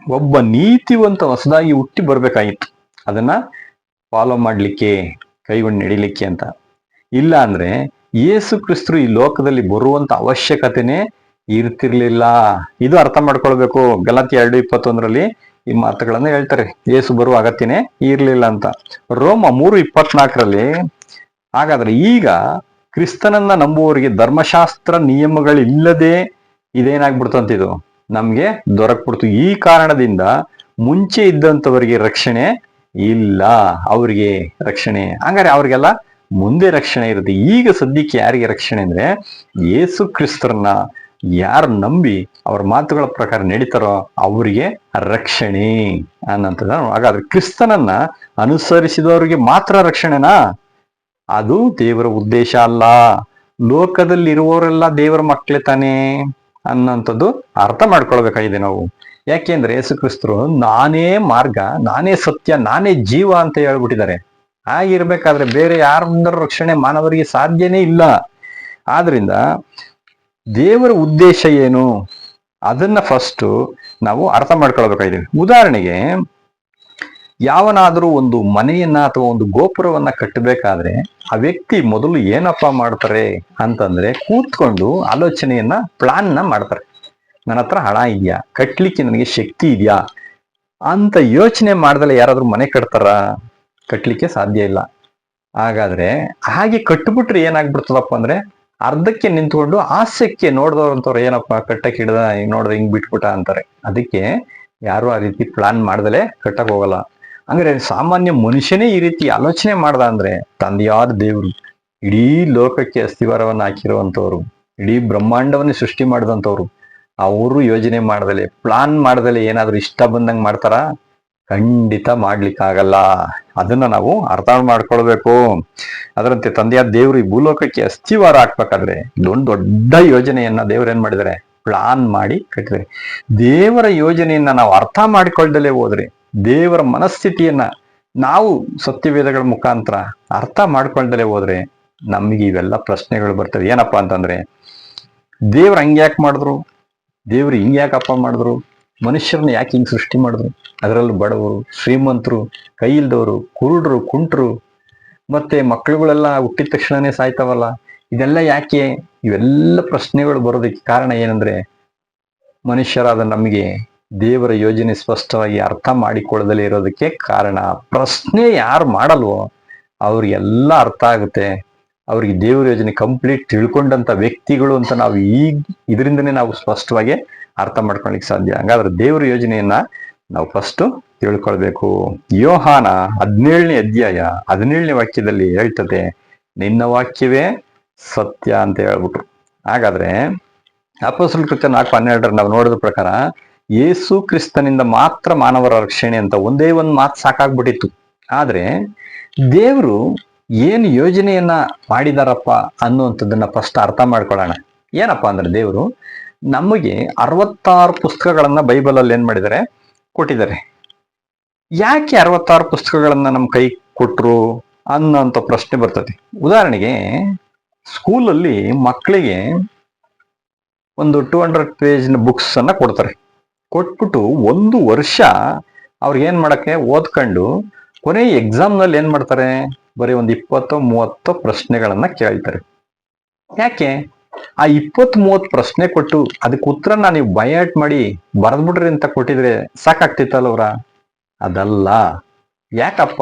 ಒಬ್ಬ ನೀತಿವಂತ ಹೊಸದಾಗಿ ಹುಟ್ಟಿ ಬರ್ಬೇಕಾಗಿತ್ತು ಅದನ್ನ ಫಾಲೋ ಮಾಡ್ಲಿಕ್ಕೆ, ಕೈಗೊಂಡು ನಡಿಲಿಕ್ಕೆ ಅಂತ. ಇಲ್ಲ ಅಂದ್ರೆ ಯೇಸು ಕ್ರಿಸ್ತರು ಈ ಲೋಕದಲ್ಲಿ ಬರುವಂತ ಅವಶ್ಯಕತೆನೇ ಇರ್ತಿರ್ಲಿಲ್ಲ. ಇದು ಅರ್ಥ ಮಾಡ್ಕೊಳ್ಬೇಕು. ಗಲಾತ್ಯ 2:21 ಈ ಮಾತುಗಳನ್ನ ಹೇಳ್ತಾರೆ, ಯೇಸು ಬರುವ ಅಗತ್ಯನೇ ಇರ್ಲಿಲ್ಲ ಅಂತ. ರೋಮ 3:24 ಹಾಗಾದ್ರೆ ಈಗ ಕ್ರಿಸ್ತನನ್ನ ನಂಬುವವರಿಗೆ ಧರ್ಮಶಾಸ್ತ್ರ ನಿಯಮಗಳಿಲ್ಲದೆ ಇದೇನಾಗ್ಬಿಡ್ತಂತ ಇದು ನಮ್ಗೆ ದೊರಕ್ಬಿಡ್ತು. ಈ ಕಾರಣದಿಂದ ಮುಂಚೆ ಇದ್ದಂಥವರಿಗೆ ರಕ್ಷಣೆ ಇಲ್ಲ, ಅವ್ರಿಗೆ ರಕ್ಷಣೆ. ಹಂಗಾರೆ ಅವ್ರಿಗೆಲ್ಲ ಮುಂದೆ ರಕ್ಷಣೆ ಇರುತ್ತೆ. ಈಗ ಸದ್ಯಕ್ಕೆ ಯಾರಿಗೆ ರಕ್ಷಣೆ ಅಂದ್ರೆ, ಯೇಸು ಕ್ರಿಸ್ತರನ್ನ ಯಾರು ನಂಬಿ ಅವ್ರ ಮಾತುಗಳ ಪ್ರಕಾರ ನಡೀತಾರೋ ಅವರಿಗೆ ರಕ್ಷಣೆ ಅನ್ನಂಥದ್ದು. ಹಾಗಾದ್ರೆ ಕ್ರಿಸ್ತನನ್ನ ಅನುಸರಿಸಿದವರಿಗೆ ಮಾತ್ರ ರಕ್ಷಣೆನಾ? ಅದು ದೇವರ ಉದ್ದೇಶ ಅಲ್ಲ. ಲೋಕದಲ್ಲಿರುವವರೆಲ್ಲ ದೇವರ ಮಕ್ಕಳೇ ತಾನೇ ಅನ್ನೋಂಥದ್ದು ಅರ್ಥ ಮಾಡ್ಕೊಳ್ಬೇಕಾಗಿದೆ ನಾವು. ಯಾಕೆಂದ್ರೆ ಯೇಸು ಕ್ರಿಸ್ತರು ನಾನೇ ಮಾರ್ಗ, ನಾನೇ ಸತ್ಯ, ನಾನೇ ಜೀವ ಅಂತ ಹೇಳ್ಬಿಟ್ಟಿದ್ದಾರೆ. ಆಗಿರ್ಬೇಕಾದ್ರೆ ಬೇರೆ ಯಾರಿಂದಲೂ ರಕ್ಷಣೆ ಮಾನವರಿಗೆ ಸಾಧ್ಯನೇ ಇಲ್ಲ. ಆದ್ರಿಂದ ದೇವರ ಉದ್ದೇಶ ಏನು ಅದನ್ನ ಫಸ್ಟ್ ನಾವು ಅರ್ಥ ಮಾಡ್ಕೊಳ್ಬೇಕಾಗಿದೆ. ಉದಾಹರಣೆಗೆ ಯಾವನಾದರೂ ಒಂದು ಮನೆಯನ್ನ ಅಥವಾ ಒಂದು ಗೋಪುರವನ್ನ ಕಟ್ಟಬೇಕಾದ್ರೆ ಆ ವ್ಯಕ್ತಿ ಮೊದಲು ಏನಪ್ಪಾ ಮಾಡ್ತಾರೆ ಅಂತಂದ್ರೆ, ಕೂತ್ಕೊಂಡು ಆಲೋಚನೆಯನ್ನ ಪ್ಲಾನ್ನ ಮಾಡ್ತಾರೆ. ನನ್ನ ಹತ್ರ ಹಣ ಇದೆಯಾ, ಕಟ್ಲಿಕ್ಕೆ ನನಗೆ ಶಕ್ತಿ ಇದೆಯಾ ಅಂತ ಯೋಚನೆ ಮಾಡ್ದಲೆ ಯಾರಾದ್ರೂ ಮನೆ ಕಟ್ತಾರ? ಕಟ್ಲಿಕ್ಕೆ ಸಾಧ್ಯ ಇಲ್ಲ. ಹಾಗಾದ್ರೆ ಹಾಗೆ ಕಟ್ಬಿಟ್ರೆ ಏನಾಗ್ಬಿಡ್ತದಪ್ಪ ಅಂದ್ರೆ, ಅರ್ಧಕ್ಕೆ ನಿಂತ್ಕೊಂಡು ಆಸೆಕ್ಕೆ ನೋಡ್ದವ್ರಂತವ್ರು ಏನಪ್ಪ ಕಟ್ಟಕ್ಕೆ ಹಿಡ್ದ, ನೋಡ್ದೆ ಹಿಂಗ್ ಬಿಟ್ಬಿಟ್ಟ ಅಂತಾರೆ. ಅದಕ್ಕೆ ಯಾರು ಆ ರೀತಿ ಪ್ಲಾನ್ ಮಾಡ್ದಲೆ ಕಟ್ಟಕ್ ಹೋಗಲ್ಲ. ಹಂಗಾರೆ ಸಾಮಾನ್ಯ ಮನುಷ್ಯನೇ ಈ ರೀತಿ ಆಲೋಚನೆ ಮಾಡ್ದ ಅಂದ್ರೆ ತಂದೆಯಾದ ದೇವರು, ಇಡೀ ಲೋಕಕ್ಕೆ ಅಸ್ಥಿವಾರವನ್ನು ಹಾಕಿರುವಂತವ್ರು, ಇಡೀ ಬ್ರಹ್ಮಾಂಡವನ್ನೇ ಸೃಷ್ಟಿ ಮಾಡಿದಂಥವ್ರು, ಅವರು ಯೋಜನೆ ಮಾಡ್ದಲೆ, ಪ್ಲಾನ್ ಮಾಡ್ದಲೆ ಏನಾದ್ರು ಇಷ್ಟ ಬಂದಂಗೆ ಮಾಡ್ತಾರ? ಖಂಡಿತ ಮಾಡ್ಲಿಕ್ಕಾಗಲ್ಲ. ಅದನ್ನ ನಾವು ಅರ್ಥ ಮಾಡ್ಕೊಳ್ಬೇಕು. ಅದರಂತೆ ತಂದೆಯಾದ ದೇವರು ಈ ಭೂಲೋಕಕ್ಕೆ ಅಸ್ಥಿವಾರ ಹಾಕ್ಬೇಕಾದ್ರೆ ಇದೊಂದು ದೊಡ್ಡ ಯೋಜನೆಯನ್ನ ದೇವ್ರು ಏನ್ ಮಾಡಿದ್ದಾರೆ? ಪ್ಲಾನ್ ಮಾಡಿ ಕಟ್ಟಿದ್ದಾರೆ. ದೇವರ ಯೋಜನೆಯನ್ನ ನಾವು ಅರ್ಥ ಮಾಡಿಕೊಳ್ದಲೇ ಹೋದ್ರೆ, ದೇವರ ಮನಸ್ಥಿತಿಯನ್ನ ನಾವು ಸತ್ಯವೇದಗಳ ಮುಖಾಂತರ ಅರ್ಥ ಮಾಡ್ಕೊಳ್ದಲೇ ಹೋದ್ರೆ ನಮ್ಗೆ ಇವೆಲ್ಲ ಪ್ರಶ್ನೆಗಳು ಬರ್ತವೆ. ಏನಪ್ಪಾ ಅಂತಂದ್ರೆ, ದೇವ್ರ ಹಂಗ್ಯಾಕ್ ಮಾಡಿದ್ರು? ದೇವ್ರು ಹಿಂಗ್ಯಾಕಪ್ಪ ಮಾಡಿದ್ರು? ಮನುಷ್ಯರನ್ನ ಯಾಕೆ ಹಿಂಗ್ ಸೃಷ್ಟಿ ಮಾಡಿದ್ರು? ಅದರಲ್ಲೂ ಬಡವರು, ಶ್ರೀಮಂತರು, ಕೈ ಇಲ್ದವರು, ಕುರುಡ್ರು, ಕುಂಟ್ರು, ಮತ್ತೆ ಮಕ್ಕಳುಗಳೆಲ್ಲ ಹುಟ್ಟಿದ ತಕ್ಷಣನೇ ಸಾಯ್ತಾವಲ್ಲ, ಇದೆಲ್ಲ ಯಾಕೆ? ಇವೆಲ್ಲ ಪ್ರಶ್ನೆಗಳು ಬರೋದಕ್ಕೆ ಕಾರಣ ಏನಂದ್ರೆ, ಮನುಷ್ಯರಾದ ನಮಗೆ ದೇವರ ಯೋಜನೆ ಸ್ಪಷ್ಟವಾಗಿ ಅರ್ಥ ಮಾಡಿಕೊಳ್ಳದಲೇ ಇರೋದಕ್ಕೆ ಕಾರಣ. ಪ್ರಶ್ನೆ ಯಾರು ಮಾಡಲ್ವೋ ಅವ್ರಿಗೆಲ್ಲ ಅರ್ಥ ಆಗುತ್ತೆ. ಅವ್ರಿಗೆ ದೇವರ ಯೋಜನೆ ಕಂಪ್ಲೀಟ್ ತಿಳ್ಕೊಂಡಂತ ವ್ಯಕ್ತಿಗಳು ಅಂತ ನಾವು ಇದರಿಂದನೇ ನಾವು ಸ್ಪಷ್ಟವಾಗಿ ಅರ್ಥ ಮಾಡ್ಕೊಳ್ಲಿಕ್ಕೆ ಸಾಧ್ಯ. ಹಾಗಾದ್ರೆ ದೇವರ ಯೋಜನೆಯನ್ನ ನಾವು ಫಸ್ಟ್ ತಿಳ್ಕೊಳ್ಬೇಕು. ಯೋಹಾನ 17ನೇ ಅಧ್ಯಾಯ 17ನೇ ವಾಕ್ಯದಲ್ಲಿ ಹೇಳ್ತದೆ, ನಿನ್ನ ವಾಕ್ಯವೇ ಸತ್ಯ ಅಂತ ಹೇಳ್ಬಿಟ್ರು. ಹಾಗಾದ್ರೆ ಅಪೊಸ್ತಲರ ಕೃತ್ಯ 4:12 ನಾವು ನೋಡಿದ ಪ್ರಕಾರ ಯೇಸು ಕ್ರಿಸ್ತನಿಂದ ಮಾತ್ರ ಮಾನವರ ರಕ್ಷಣೆ ಅಂತ ಒಂದೇ ಒಂದು ಮಾತು ಸಾಕಾಗ್ಬಿಟ್ಟಿತ್ತು. ಆದ್ರೆ ದೇವರು ಏನು ಯೋಜನೆಯನ್ನ ಮಾಡಿದಾರಪ್ಪ ಅನ್ನುವಂಥದ್ದನ್ನ ಫಸ್ಟ್ ಅರ್ಥ ಮಾಡ್ಕೊಳ್ಳೋಣ. ಏನಪ್ಪಾ ಅಂದ್ರೆ, ದೇವರು ನಮಗೆ 66 ಪುಸ್ತಕಗಳನ್ನ ಬೈಬಲ್ ಅಲ್ಲಿ ಏನ್ ಮಾಡಿದ್ದಾರೆ? ಕೊಟ್ಟಿದ್ದಾರೆ. ಯಾಕೆ 66 ಪುಸ್ತಕಗಳನ್ನ ನಮ್ಮ ಕೈ ಕೊಟ್ರು ಅನ್ನೋಂಥ ಪ್ರಶ್ನೆ ಬರ್ತದೆ. ಉದಾಹರಣೆಗೆ ಸ್ಕೂಲಲ್ಲಿ ಮಕ್ಕಳಿಗೆ ಒಂದು 200 ಪೇಜ್ನ ಬುಕ್ಸ್ ಅನ್ನ ಕೊಡ್ತಾರೆ. ಕೊಟ್ಬಿಟ್ಟು 1 ವರ್ಷ ಅವ್ರಿಗೆ ಏನ್ ಮಾಡಕ್ಕೆ ಓದ್ಕೊಂಡು ಕೊನೆ ಎಕ್ಸಾಮ್ ನಲ್ಲಿ ಏನ್ ಮಾಡ್ತಾರೆ? ಬರೀ ಒಂದು 20-30 ಪ್ರಶ್ನೆಗಳನ್ನ ಕೇಳ್ತಾರೆ. ಯಾಕೆ? ಆ 20-30 ಪ್ರಶ್ನೆ ಕೊಟ್ಟು ಅದಕ್ಕೆ ಉತ್ತರನ ನೀವು ಬಯಾಟ್ ಮಾಡಿ ಬರೆದ್ಬಿಡ್ರಿ ಅಂತ ಕೊಟ್ಟಿದ್ರೆ ಸಾಕಾಗ್ತಿತ್ತಲ್ವ್ರ? ಅದಲ್ಲ. ಯಾಕಪ್ಪ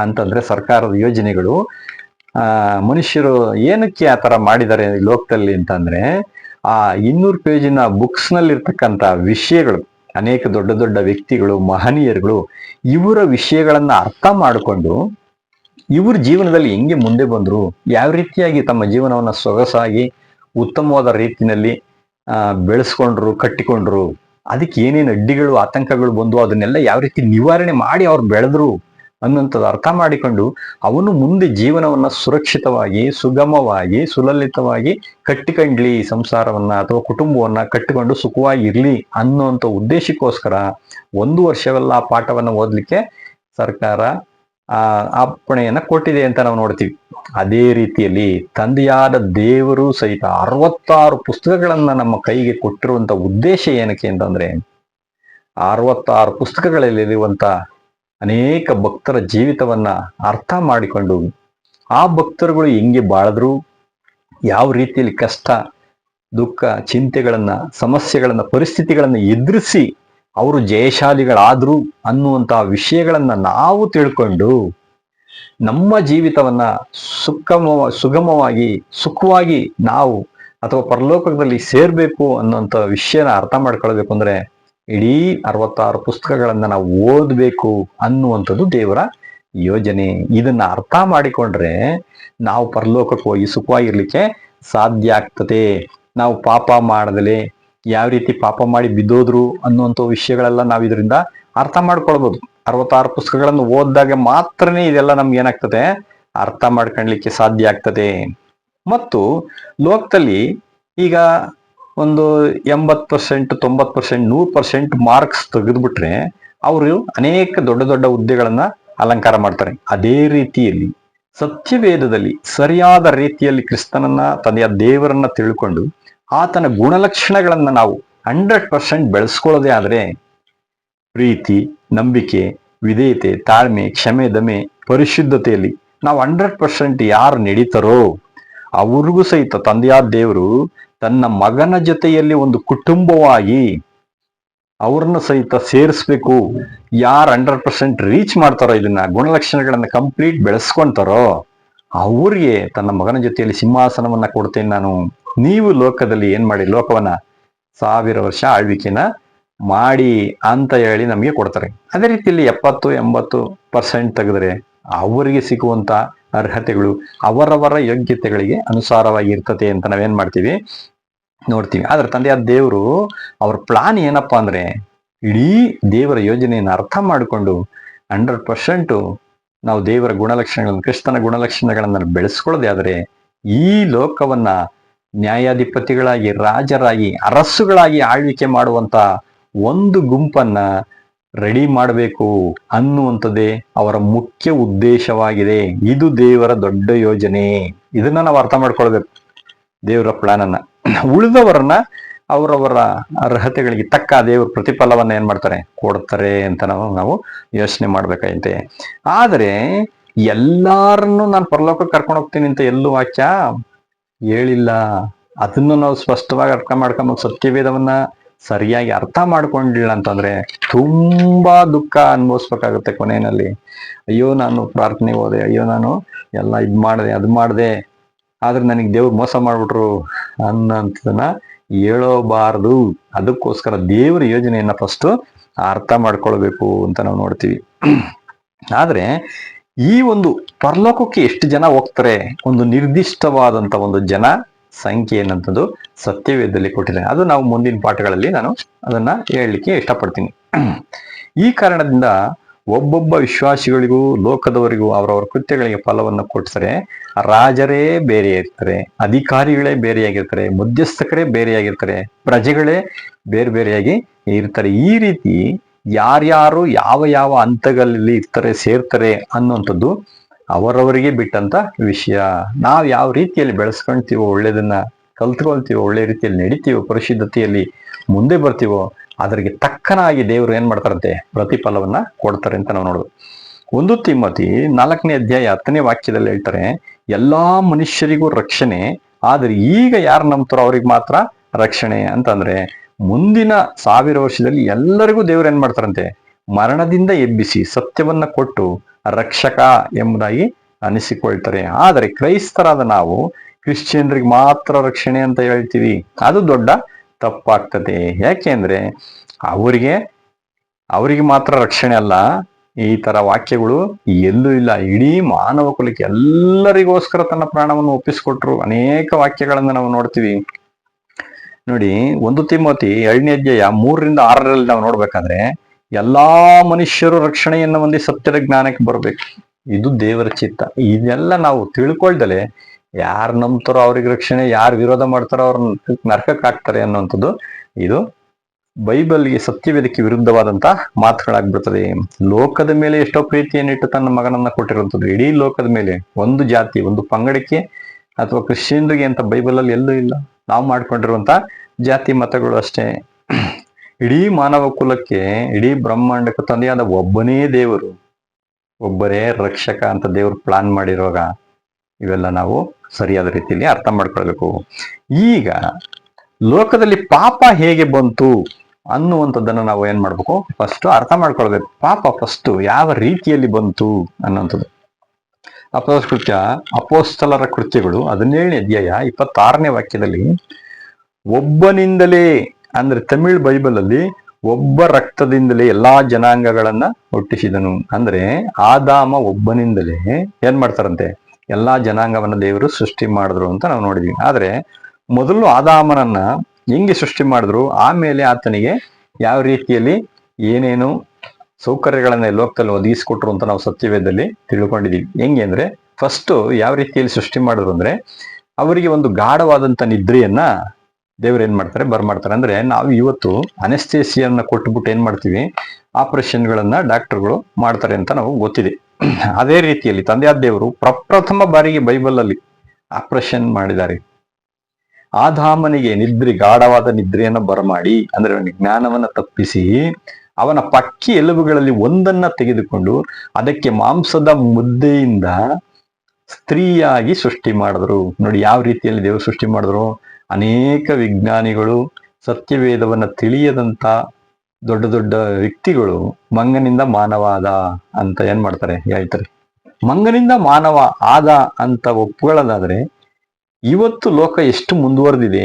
ಅಂತಂದ್ರೆ, ಸರ್ಕಾರದ ಯೋಜನೆಗಳು ಮನುಷ್ಯರು ಏನಕ್ಕೆ ಆ ತರ ಮಾಡಿದ್ದಾರೆ ಲೋಕದಲ್ಲಿ ಅಂತಂದ್ರೆ, ಆ 200 ಪೇಜಿನ ಬುಕ್ಸ್ ನಲ್ಲಿ ಇರ್ತಕ್ಕಂಥ ವಿಷಯಗಳು, ಅನೇಕ ದೊಡ್ಡ ದೊಡ್ಡ ವ್ಯಕ್ತಿಗಳು, ಮಹನೀಯರುಗಳು, ಇವರ ವಿಷಯಗಳನ್ನ ಅರ್ಥ ಮಾಡಿಕೊಂಡು ಇವ್ರ ಜೀವನದಲ್ಲಿ ಹೆಂಗೆ ಮುಂದೆ ಬಂದ್ರು, ಯಾವ ರೀತಿಯಾಗಿ ತಮ್ಮ ಜೀವನವನ್ನ ಸೊಗಸಾಗಿ ಉತ್ತಮವಾದ ರೀತಿಯಲ್ಲಿ ಬೆಳೆಸ್ಕೊಂಡ್ರು, ಕಟ್ಟಿಕೊಂಡ್ರು, ಅದಕ್ಕೆ ಏನೇನು ಅಡ್ಡಿಗಳು ಆತಂಕಗಳು ಬಂದು ಅದನ್ನೆಲ್ಲ ಯಾವ ರೀತಿ ನಿವಾರಣೆ ಮಾಡಿ ಅವ್ರು ಬೆಳೆದ್ರು ಅನ್ನೋಂಥದ್ದು ಅರ್ಥ ಮಾಡಿಕೊಂಡು ಅವನು ಮುಂದೆ ಜೀವನವನ್ನ ಸುರಕ್ಷಿತವಾಗಿ, ಸುಗಮವಾಗಿ, ಸುಲಲಿತವಾಗಿ ಕಟ್ಟಿಕೊಂಡ್ಲಿ, ಸಂಸಾರವನ್ನ ಅಥವಾ ಕುಟುಂಬವನ್ನ ಕಟ್ಟಿಕೊಂಡು ಸುಖವಾಗಿ ಇರ್ಲಿ ಅನ್ನುವಂಥ ಉದ್ದೇಶಕ್ಕೋಸ್ಕರ 1 ವರ್ಷವೆಲ್ಲ ಆ ಪಾಠವನ್ನ ಓದ್ಲಿಕ್ಕೆ ಸರ್ಕಾರ ಅಪ್ಪಣೆಯನ್ನ ಕೊಟ್ಟಿದೆ ಅಂತ ನಾವು ನೋಡ್ತೀವಿ. ಅದೇ ರೀತಿಯಲ್ಲಿ ತಂದೆಯಾದ ದೇವರು ಸಹಿತ 66 ಪುಸ್ತಕಗಳನ್ನ ನಮ್ಮ ಕೈಗೆ ಕೊಟ್ಟಿರುವಂತ ಉದ್ದೇಶ ಏನಕ್ಕೆ ಅಂತಂದ್ರೆ, 66 ಪುಸ್ತಕಗಳಲ್ಲಿರುವಂತ ಅನೇಕ ಭಕ್ತರ ಜೀವಿತವನ್ನ ಅರ್ಥ ಮಾಡಿಕೊಂಡು ಆ ಭಕ್ತರುಗಳು ಹೆಂಗೆ ಬಾಳಿದ್ರು, ಯಾವ ರೀತಿಯಲ್ಲಿ ಕಷ್ಟ, ದುಃಖ, ಚಿಂತೆಗಳನ್ನ, ಸಮಸ್ಯೆಗಳನ್ನ, ಪರಿಸ್ಥಿತಿಗಳನ್ನ ಎದುರಿಸಿ ಅವರು ಜಯಶಾಲಿಗಳಾದ್ರು ಅನ್ನುವಂತಹ ವಿಷಯಗಳನ್ನ ನಾವು ತಿಳ್ಕೊಂಡು ನಮ್ಮ ಜೀವಿತವನ್ನ ಸುಗಮವಾಗಿ, ಸುಖವಾಗಿ ನಾವು ಅಥವಾ ಪರಲೋಕದಲ್ಲಿ ಸೇರ್ಬೇಕು ಅನ್ನೋಂಥ ವಿಷಯನ ಅರ್ಥ ಮಾಡ್ಕೊಳ್ಬೇಕು ಅಂದ್ರೆ ಇಡೀ 66 ಪುಸ್ತಕಗಳನ್ನ ನಾವು ಓದ್ಬೇಕು ಅನ್ನುವಂಥದ್ದು ದೇವರ ಯೋಜನೆ. ಇದನ್ನ ಅರ್ಥ ಮಾಡಿಕೊಂಡ್ರೆ ನಾವು ಪರಲೋಕಕ್ಕೆ ಹೋಗಿ ಸುಖವಾಗಿರ್ಲಿಕ್ಕೆ ಸಾಧ್ಯ ಆಗ್ತದೆ. ನಾವು ಪಾಪ ಮಾಡದಲೆ ಯಾವ ರೀತಿ ಪಾಪ ಮಾಡಿ ಬಿದ್ದೋದ್ರು ಅನ್ನುವಂಥ ವಿಷಯಗಳೆಲ್ಲ ನಾವು ಇದರಿಂದ ಅರ್ಥ ಮಾಡ್ಕೊಳ್ಬಹುದು. 66 ಪುಸ್ತಕಗಳನ್ನು ಓದಿದಾಗ ಮಾತ್ರನೇ ಇದೆಲ್ಲ ನಮ್ಗೆ ಏನಾಗ್ತದೆ? ಅರ್ಥ ಮಾಡ್ಕೊಳ್ಲಿಕ್ಕೆ ಸಾಧ್ಯ ಆಗ್ತದೆ. ಮತ್ತು ಲೋಕದಲ್ಲಿ ಈಗ ಒಂದು 80%, 90%, 100% ಮಾರ್ಕ್ಸ್ ತೆಗೆದ್ಬಿಟ್ರೆ ಅವರು ಅನೇಕ ದೊಡ್ಡ ದೊಡ್ಡ ಹುದ್ದೆಗಳನ್ನ ಅಲಂಕಾರ ಮಾಡ್ತಾರೆ. ಅದೇ ರೀತಿಯಲ್ಲಿ ಸತ್ಯವೇದದಲ್ಲಿ ಸರಿಯಾದ ರೀತಿಯಲ್ಲಿ ಕ್ರಿಸ್ತನನ್ನ, ತಂದೆಯ ದೇವರನ್ನ ತಿಳ್ಕೊಂಡು ಆತನ ಗುಣಲಕ್ಷಣಗಳನ್ನ ನಾವು 100% ಬೆಳೆಸ್ಕೊಳ್ಳೋದೇ ಆದ್ರೆ ಪ್ರೀತಿ, ನಂಬಿಕೆ, ವಿಧೇಯತೆ, ತಾಳ್ಮೆ, ಕ್ಷಮೆ, ದಮೆ, ಪರಿಶುದ್ಧತೆಯಲ್ಲಿ ನಾವು 100% ಯಾರು ನಡೀತಾರೋ ಅವ್ರಿಗೂ ಸಹಿತ ತಂದೆಯಾದ ದೇವರು ತನ್ನ ಮಗನ ಜೊತೆಯಲ್ಲಿ ಒಂದು ಕುಟುಂಬವಾಗಿ ಅವ್ರನ್ನ ಸಹಿತ ಸೇರಿಸ್ಬೇಕು. ಯಾರು 100% ರೀಚ್ ಮಾಡ್ತಾರೋ, ಇದನ್ನ ಗುಣಲಕ್ಷಣಗಳನ್ನ ಕಂಪ್ಲೀಟ್ ಬೆಳೆಸ್ಕೊಂತಾರೋ ಅವ್ರಿಗೆ ತನ್ನ ಮಗನ ಜೊತೆಯಲ್ಲಿ ಸಿಂಹಾಸನವನ್ನ ಕೊಡ್ತೇನೆ ನಾನು. ನೀವು ಲೋಕದಲ್ಲಿ ಏನ್ ಮಾಡಿ, ಲೋಕವನ್ನ 1000 ವರ್ಷ ಆಳ್ವಿಕೆನ ಮಾಡಿ ಅಂತ ಹೇಳಿ ನಮಗೆ ಕೊಡ್ತಾರೆ. ಅದೇ ರೀತಿಯಲ್ಲಿ 70-80% ತೆಗೆದ್ರೆ ಅವರಿಗೆ ಸಿಗುವಂತ ಅರ್ಹತೆಗಳು ಅವರವರ ಯೋಗ್ಯತೆಗಳಿಗೆ ಅನುಸಾರವಾಗಿ ಇರ್ತದೆ ಅಂತ ನಾವೇನ್ ಮಾಡ್ತೀವಿ ನೋಡ್ತೀವಿ. ಆದ್ರೆ ತಂದೆಯಾದ ದೇವರು ಅವ್ರ ಪ್ಲಾನ್ ಏನಪ್ಪಾ ಅಂದ್ರೆ, ಇಡೀ ದೇವರ ಯೋಜನೆಯನ್ನು ಅರ್ಥ ಮಾಡಿಕೊಂಡು 100% ನಾವು ದೇವರ ಗುಣಲಕ್ಷಣಗಳನ್ನು, ಕ್ರಿಸ್ತನ ಗುಣಲಕ್ಷಣಗಳನ್ನ ಬೆಳೆಸ್ಕೊಳ್ಳದೆ ಆದ್ರೆ ಈ ಲೋಕವನ್ನ ನ್ಯಾಯಾಧಿಪತಿಗಳಾಗಿ, ರಾಜರಾಗಿ, ಅರಸುಗಳಾಗಿ ಆಳ್ವಿಕೆ ಮಾಡುವಂತ ಒಂದು ಗುಂಪನ್ನ ರೆಡಿ ಮಾಡಬೇಕು ಅನ್ನುವಂಥದ್ದೇ ಅವರ ಮುಖ್ಯ ಉದ್ದೇಶವಾಗಿದೆ. ಇದು ದೇವರ ದೊಡ್ಡ ಯೋಜನೆ. ಇದನ್ನ ನಾವು ಅರ್ಥ ಮಾಡ್ಕೊಳ್ಬೇಕು, ದೇವರ ಪ್ಲಾನ್ ಅನ್ನ. ಉಳಿದವರನ್ನ ಅವರವರ ಅರ್ಹತೆಗಳಿಗೆ ತಕ್ಕ ದೇವರ ಪ್ರತಿಫಲವನ್ನ ಏನ್ ಮಾಡ್ತಾರೆ, ಕೊಡ್ತಾರೆ ಅಂತ ನಾವು ಯೋಚನೆ ಮಾಡ್ಬೇಕಾಯ್ತೆ. ಆದ್ರೆ ಎಲ್ಲಾರನ್ನು ನಾನು ಪರಲೋಕಕ್ಕೆ ಕರ್ಕೊಂಡು ಹೋಗ್ತೀನಿ ಅಂತ ಎಲ್ಲೂ ವಾಕ್ಯ ಹೇಳಿಲ್ಲ. ಅದನ್ನು ನಾವು ಸ್ಪಷ್ಟವಾಗಿ ಅರ್ಥ ಮಾಡ್ಕೊಂಬೋದು. ಸತ್ಯವೇದವನ್ನ ಸರಿಯಾಗಿ ಅರ್ಥ ಮಾಡ್ಕೊಂಡಿಲ್ಲ ಅಂತಂದ್ರೆ ತುಂಬಾ ದುಃಖ ಅನುಭವಿಸ್ಬೇಕಾಗುತ್ತೆ ಕೊನೆಯಲ್ಲಿ. ಅಯ್ಯೋ ನಾನು ಪ್ರಾರ್ಥನೆ ಹೋದೆ, ಅಯ್ಯೋ ನಾನು ಎಲ್ಲ ಇದ್ ಮಾಡಿದೆ, ಅದು ಮಾಡಿದೆ, ಆದ್ರೆ ನನಗೆ ದೇವ್ರು ಮೋಸ ಮಾಡ್ಬಿಟ್ರು ಅನ್ನೋಂಥದನ್ನ ಹೇಳೋಬಾರ್ದು. ಅದಕ್ಕೋಸ್ಕರ ದೇವರ ಯೋಜನೆಯನ್ನ ಫಸ್ಟ್ ಅರ್ಥ ಮಾಡ್ಕೊಳ್ಬೇಕು ಅಂತ ನಾವು ನೋಡ್ತೀವಿ. ಆದ್ರೆ ಈ ಒಂದು ಪರಲೋಕಕ್ಕೆ ಎಷ್ಟು ಜನ ಹೋಗ್ತಾರೆ, ಒಂದು ನಿರ್ದಿಷ್ಟವಾದಂತ ಒಂದು ಜನ ಸಂಖ್ಯೆ ಏನಂತದ್ದು ಸತ್ಯವೇದದಲ್ಲಿ ಕೊಟ್ಟಿದೆ. ಅದು ನಾವು ಮುಂದಿನ ಪಾಠಗಳಲ್ಲಿ ನಾನು ಅದನ್ನ ಹೇಳಲಿಕ್ಕೆ ಇಷ್ಟಪಡ್ತೀನಿ. ಈ ಕಾರಣದಿಂದ ಒಬ್ಬೊಬ್ಬ ವಿಶ್ವಾಸಿಗಳಿಗೂ ಲೋಕದವರಿಗೂ ಅವರವರ ಕೃತ್ಯಗಳಿಗೆ ಫಲವನ್ನು ಕೊಡ್ತಾರೆ. ರಾಜರೇ ಬೇರೆ ಇರ್ತಾರೆ, ಅಧಿಕಾರಿಗಳೇ ಬೇರೆಯಾಗಿರ್ತಾರೆ, ಮಧ್ಯಸ್ಥಕರೇ ಬೇರೆಯಾಗಿರ್ತಾರೆ, ಪ್ರಜೆಗಳೇ ಬೇರೆ ಬೇರೆಯಾಗಿ ಇರ್ತಾರೆ. ಈ ರೀತಿ ಯಾರ್ಯಾರು ಯಾವ ಯಾವ ಹಂತಗಳಲ್ಲಿ ಇರ್ತಾರೆ, ಸೇರ್ತಾರೆ ಅನ್ನುವಂಥದ್ದು ಅವರವರಿಗೆ ಬಿಟ್ಟಂತ ವಿಷಯ. ನಾವು ಯಾವ ರೀತಿಯಲ್ಲಿ ಬೆಳೆಸ್ಕೊಳ್ತೀವೋ, ಒಳ್ಳೇದನ್ನ ಕಲ್ತ್ಕೊಳ್ತೀವೋ, ಒಳ್ಳೆ ರೀತಿಯಲ್ಲಿ ನಡಿತೀವೋ, ಪರಿಶುದ್ಧತೆಯಲ್ಲಿ ಮುಂದೆ ಬರ್ತೀವೋ ಅದರಿಗೆ ತಕ್ಕನಾಗಿ ದೇವರು ಏನ್ ಮಾಡ್ತಾರಂತೆ, ಪ್ರತಿಫಲವನ್ನ ಕೊಡ್ತಾರೆ ಅಂತ ನಾವು ನೋಡೋದು. 1 ತಿಮೋಥಿ 4ನೇ ಅಧ್ಯಾಯ 10ನೇ ವಾಕ್ಯದಲ್ಲಿ ಹೇಳ್ತಾರೆ, ಎಲ್ಲಾ ಮನುಷ್ಯರಿಗೂ ರಕ್ಷಣೆ, ಆದ್ರೆ ಈಗ ಯಾರು ನಂಬ್ತಾರೋ ಅವ್ರಿಗೆ ಮಾತ್ರ ರಕ್ಷಣೆ ಅಂತಂದ್ರೆ ಮುಂದಿನ 1000 ವರ್ಷದಲ್ಲಿ ಎಲ್ಲರಿಗೂ ದೇವರು ಏನ್ ಮಾಡ್ತಾರಂತೆ, ಮರಣದಿಂದ ಎಬ್ಬಿಸಿ ಸತ್ಯವನ್ನ ಕೊಟ್ಟು ರಕ್ಷಕ ಎಂಬುದಾಗಿ ಅನಿಸಿಕೊಳ್ತಾರೆ. ಆದರೆ ಕ್ರೈಸ್ತರಾದ ನಾವು ಕ್ರಿಶ್ಚಿಯನ್ರಿಗೆ ಮಾತ್ರ ರಕ್ಷಣೆ ಅಂತ ಹೇಳ್ತೀವಿ. ಅದು ದೊಡ್ಡ ತಪ್ಪಾಗ್ತದೆ. ಯಾಕೆಂದ್ರೆ ಅವರಿಗೆ ಮಾತ್ರ ರಕ್ಷಣೆ ಅಲ್ಲ, ಈ ತರ ವಾಕ್ಯಗಳು ಎಲ್ಲೂ ಇಲ್ಲ. ಇಡೀ ಮಾನವ ಕುಲಕ್ಕೆ ಎಲ್ಲರಿಗೋಸ್ಕರ ತನ್ನ ಪ್ರಾಣವನ್ನು ಒಪ್ಪಿಸಿಕೊಟ್ರು. ಅನೇಕ ವಾಕ್ಯಗಳನ್ನ ನಾವು ನೋಡ್ತೀವಿ. ನೋಡಿ, 1 ತಿಮೋಥಿ 2ನೇ ಅಧ್ಯಾಯ 3-6 ನಾವು ನೋಡ್ಬೇಕಾದ್ರೆ ಎಲ್ಲಾ ಮನುಷ್ಯರು ರಕ್ಷಣೆಯನ್ನು ಹೊಂದಿ ಸತ್ಯದ ಜ್ಞಾನಕ್ಕೆ ಬರ್ಬೇಕು. ಇದು ದೇವರ ಚಿತ್ತ. ಇದೆಲ್ಲ ನಾವು ತಿಳ್ಕೊಳ್ದಲೆ ಯಾರು ನಂಬ್ತಾರೋ ಅವ್ರಿಗೆ ರಕ್ಷಣೆ, ಯಾರು ವಿರೋಧ ಮಾಡ್ತಾರೋ ಅವ್ರನ್ನ ನರಕಕ್ಕೆ ಹಾಕ್ತಾರೆ ಅನ್ನುವಂಥದ್ದು ಇದು ಬೈಬಲ್ಗೆ, ಸತ್ಯವೇದಕ್ಕೆ ವಿರುದ್ಧವಾದಂತ ಮಾತುಗಳಾಗ್ಬಿಡ್ತದೆ. ಲೋಕದ ಮೇಲೆ ಎಷ್ಟೋ ಪ್ರೀತಿಯನ್ನಿಟ್ಟು ತನ್ನ ಮಗನನ್ನ ಕೊಟ್ಟಿರುವಂಥದ್ದು, ಇಡೀ ಲೋಕದ ಮೇಲೆ ಒಂದು ಜಾತಿ, ಒಂದು ಪಂಗಡಕ್ಕೆ ಅಥವಾ ಕ್ರಿಶ್ಚಿಯನ್ರಿಗೆ ಅಂತ ಬೈಬಲ್ ಅಲ್ಲಿ ಎಲ್ಲೂ ಇಲ್ಲ. ನಾವು ಮಾಡ್ಕೊಂಡಿರುವಂತ ಜಾತಿ ಮತಗಳು ಅಷ್ಟೇ. ಇಡೀ ಮಾನವ ಕುಲಕ್ಕೆ, ಇಡೀ ಬ್ರಹ್ಮಾಂಡಕ್ಕೆ ತಂದೆಯಾದ ಒಬ್ಬನೇ ದೇವರು, ಒಬ್ಬರೇ ರಕ್ಷಕ ಅಂತ ದೇವ್ರು ಪ್ಲಾನ್ ಮಾಡಿರುವಾಗ ಇವೆಲ್ಲ ನಾವು ಸರಿಯಾದ ರೀತಿಯಲ್ಲಿ ಅರ್ಥ ಮಾಡ್ಕೊಳ್ಬೇಕು. ಈಗ ಲೋಕದಲ್ಲಿ ಪಾಪ ಹೇಗೆ ಬಂತು ಅನ್ನುವಂಥದ್ದನ್ನ ನಾವು ಏನ್ ಮಾಡ್ಬೇಕು, ಫಸ್ಟ್ ಅರ್ಥ ಮಾಡ್ಕೊಳ್ಬೇಕು. ಪಾಪ ಫಸ್ಟ್ ಯಾವ ರೀತಿಯಲ್ಲಿ ಬಂತು ಅನ್ನುವಂಥದ್ದು. ಅಪೋಸ್ತಲರ ಕೃತ್ಯಗಳು 17ನೇ ಅಧ್ಯಾಯ 26ನೇ ವಾಕ್ಯದಲ್ಲಿ ಒಬ್ಬನಿಂದಲೇ, ಅಂದ್ರೆ ತಮಿಳ್ ಬೈಬಲ್ ಅಲ್ಲಿ ಒಬ್ಬ ರಕ್ತದಿಂದಲೇ ಎಲ್ಲಾ ಜನಾಂಗಗಳನ್ನ ಹುಟ್ಟಿಸಿದನು. ಅಂದ್ರೆ ಆದಾಮ ಒಬ್ಬನಿಂದಲೇ ಏನ್ ಮಾಡ್ತಾರಂತೆ, ಎಲ್ಲಾ ಜನಾಂಗವನ್ನ ದೇವರು ಸೃಷ್ಟಿ ಮಾಡಿದ್ರು ಅಂತ ನಾವು ನೋಡಿದ್ವಿ. ಆದ್ರೆ ಮೊದಲು ಆದಾಮನನ್ನ ಹೆಂಗೆ ಸೃಷ್ಟಿ ಮಾಡಿದ್ರು, ಆಮೇಲೆ ಆತನಿಗೆ ಯಾವ ರೀತಿಯಲ್ಲಿ ಏನೇನು ಸೌಕರ್ಯಗಳನ್ನ ಲೋಕದಲ್ಲಿ ಒದಗಿಸ್ಕೊಟ್ರು ಅಂತ ನಾವು ಸತ್ಯವೇದದಲ್ಲಿ ತಿಳ್ಕೊಂಡಿದೀವಿ. ಹೆಂಗೆ ಅಂದ್ರೆ, ಫಸ್ಟ್ ಯಾವ ರೀತಿಯಲ್ಲಿ ಸೃಷ್ಟಿ ಮಾಡಿದ್ರು ಅಂದ್ರೆ, ಅವರಿಗೆ ಒಂದು ಗಾಢವಾದಂತ ನಿದ್ರೆಯನ್ನ ದೇವ್ರು ಏನ್ ಮಾಡ್ತಾರೆ, ಬರ್ಮಾಡ್ತಾರೆ. ಅಂದ್ರೆ ನಾವು ಇವತ್ತು ಅನೆಸ್ಥೇಸಿಯನ್ನ ಕೊಟ್ಬಿಟ್ಟು ಏನ್ ಮಾಡ್ತೀವಿ, ಆಪರೇಷನ್ಗಳನ್ನ ಡಾಕ್ಟರ್ಗಳು ಮಾಡ್ತಾರೆ ಅಂತ ನಾವು ಗೊತ್ತಿದೆ. ಅದೇ ರೀತಿಯಲ್ಲಿ ತಂದೆಯಾದ ದೇವರು ಪ್ರಪ್ರಥಮ ಬಾರಿಗೆ ಬೈಬಲ್ ಅಲ್ಲಿ ಆಪರೇಷನ್ ಮಾಡಿದ್ದಾರೆ. ಆದಾಮನಿಗೆ ಗಾಢವಾದ ನಿದ್ರೆಯನ್ನ ಬರಮಾಡಿ, ಅಂದ್ರೆ ಅವನಿಗೆ ಜ್ಞಾನವನ್ನ ತಪ್ಪಿಸಿ, ಅವನ ಪಕ್ಕಿ ಎಲುಬುಗಳಲ್ಲಿ ಒಂದನ್ನ ತೆಗೆದುಕೊಂಡು ಅದಕ್ಕೆ ಮಾಂಸದ ಮುದ್ದೆಯಿಂದ ಸ್ತ್ರೀಯಾಗಿ ಸೃಷ್ಟಿ ಮಾಡಿದ್ರು. ನೋಡಿ ಯಾವ ರೀತಿಯಲ್ಲಿ ದೇವರು ಸೃಷ್ಟಿ ಮಾಡಿದ್ರು. ಅನೇಕ ವಿಜ್ಞಾನಿಗಳು, ಸತ್ಯವೇದವನ್ನ ತಿಳಿಯದಂತ ದೊಡ್ಡ ದೊಡ್ಡ ವ್ಯಕ್ತಿಗಳು ಮಂಗನಿಂದ ಮಾನವ ಆದ ಅಂತ ಏನ್ ಮಾಡ್ತಾರೆ, ಹೇಳ್ತಾರೆ. ಮಂಗನಿಂದ ಮಾನವ ಆದ ಅಂತ ಒಪ್ಪುಗಳದಾದ್ರೆ ಇವತ್ತು ಲೋಕ ಎಷ್ಟು ಮುಂದುವರೆದಿದೆ.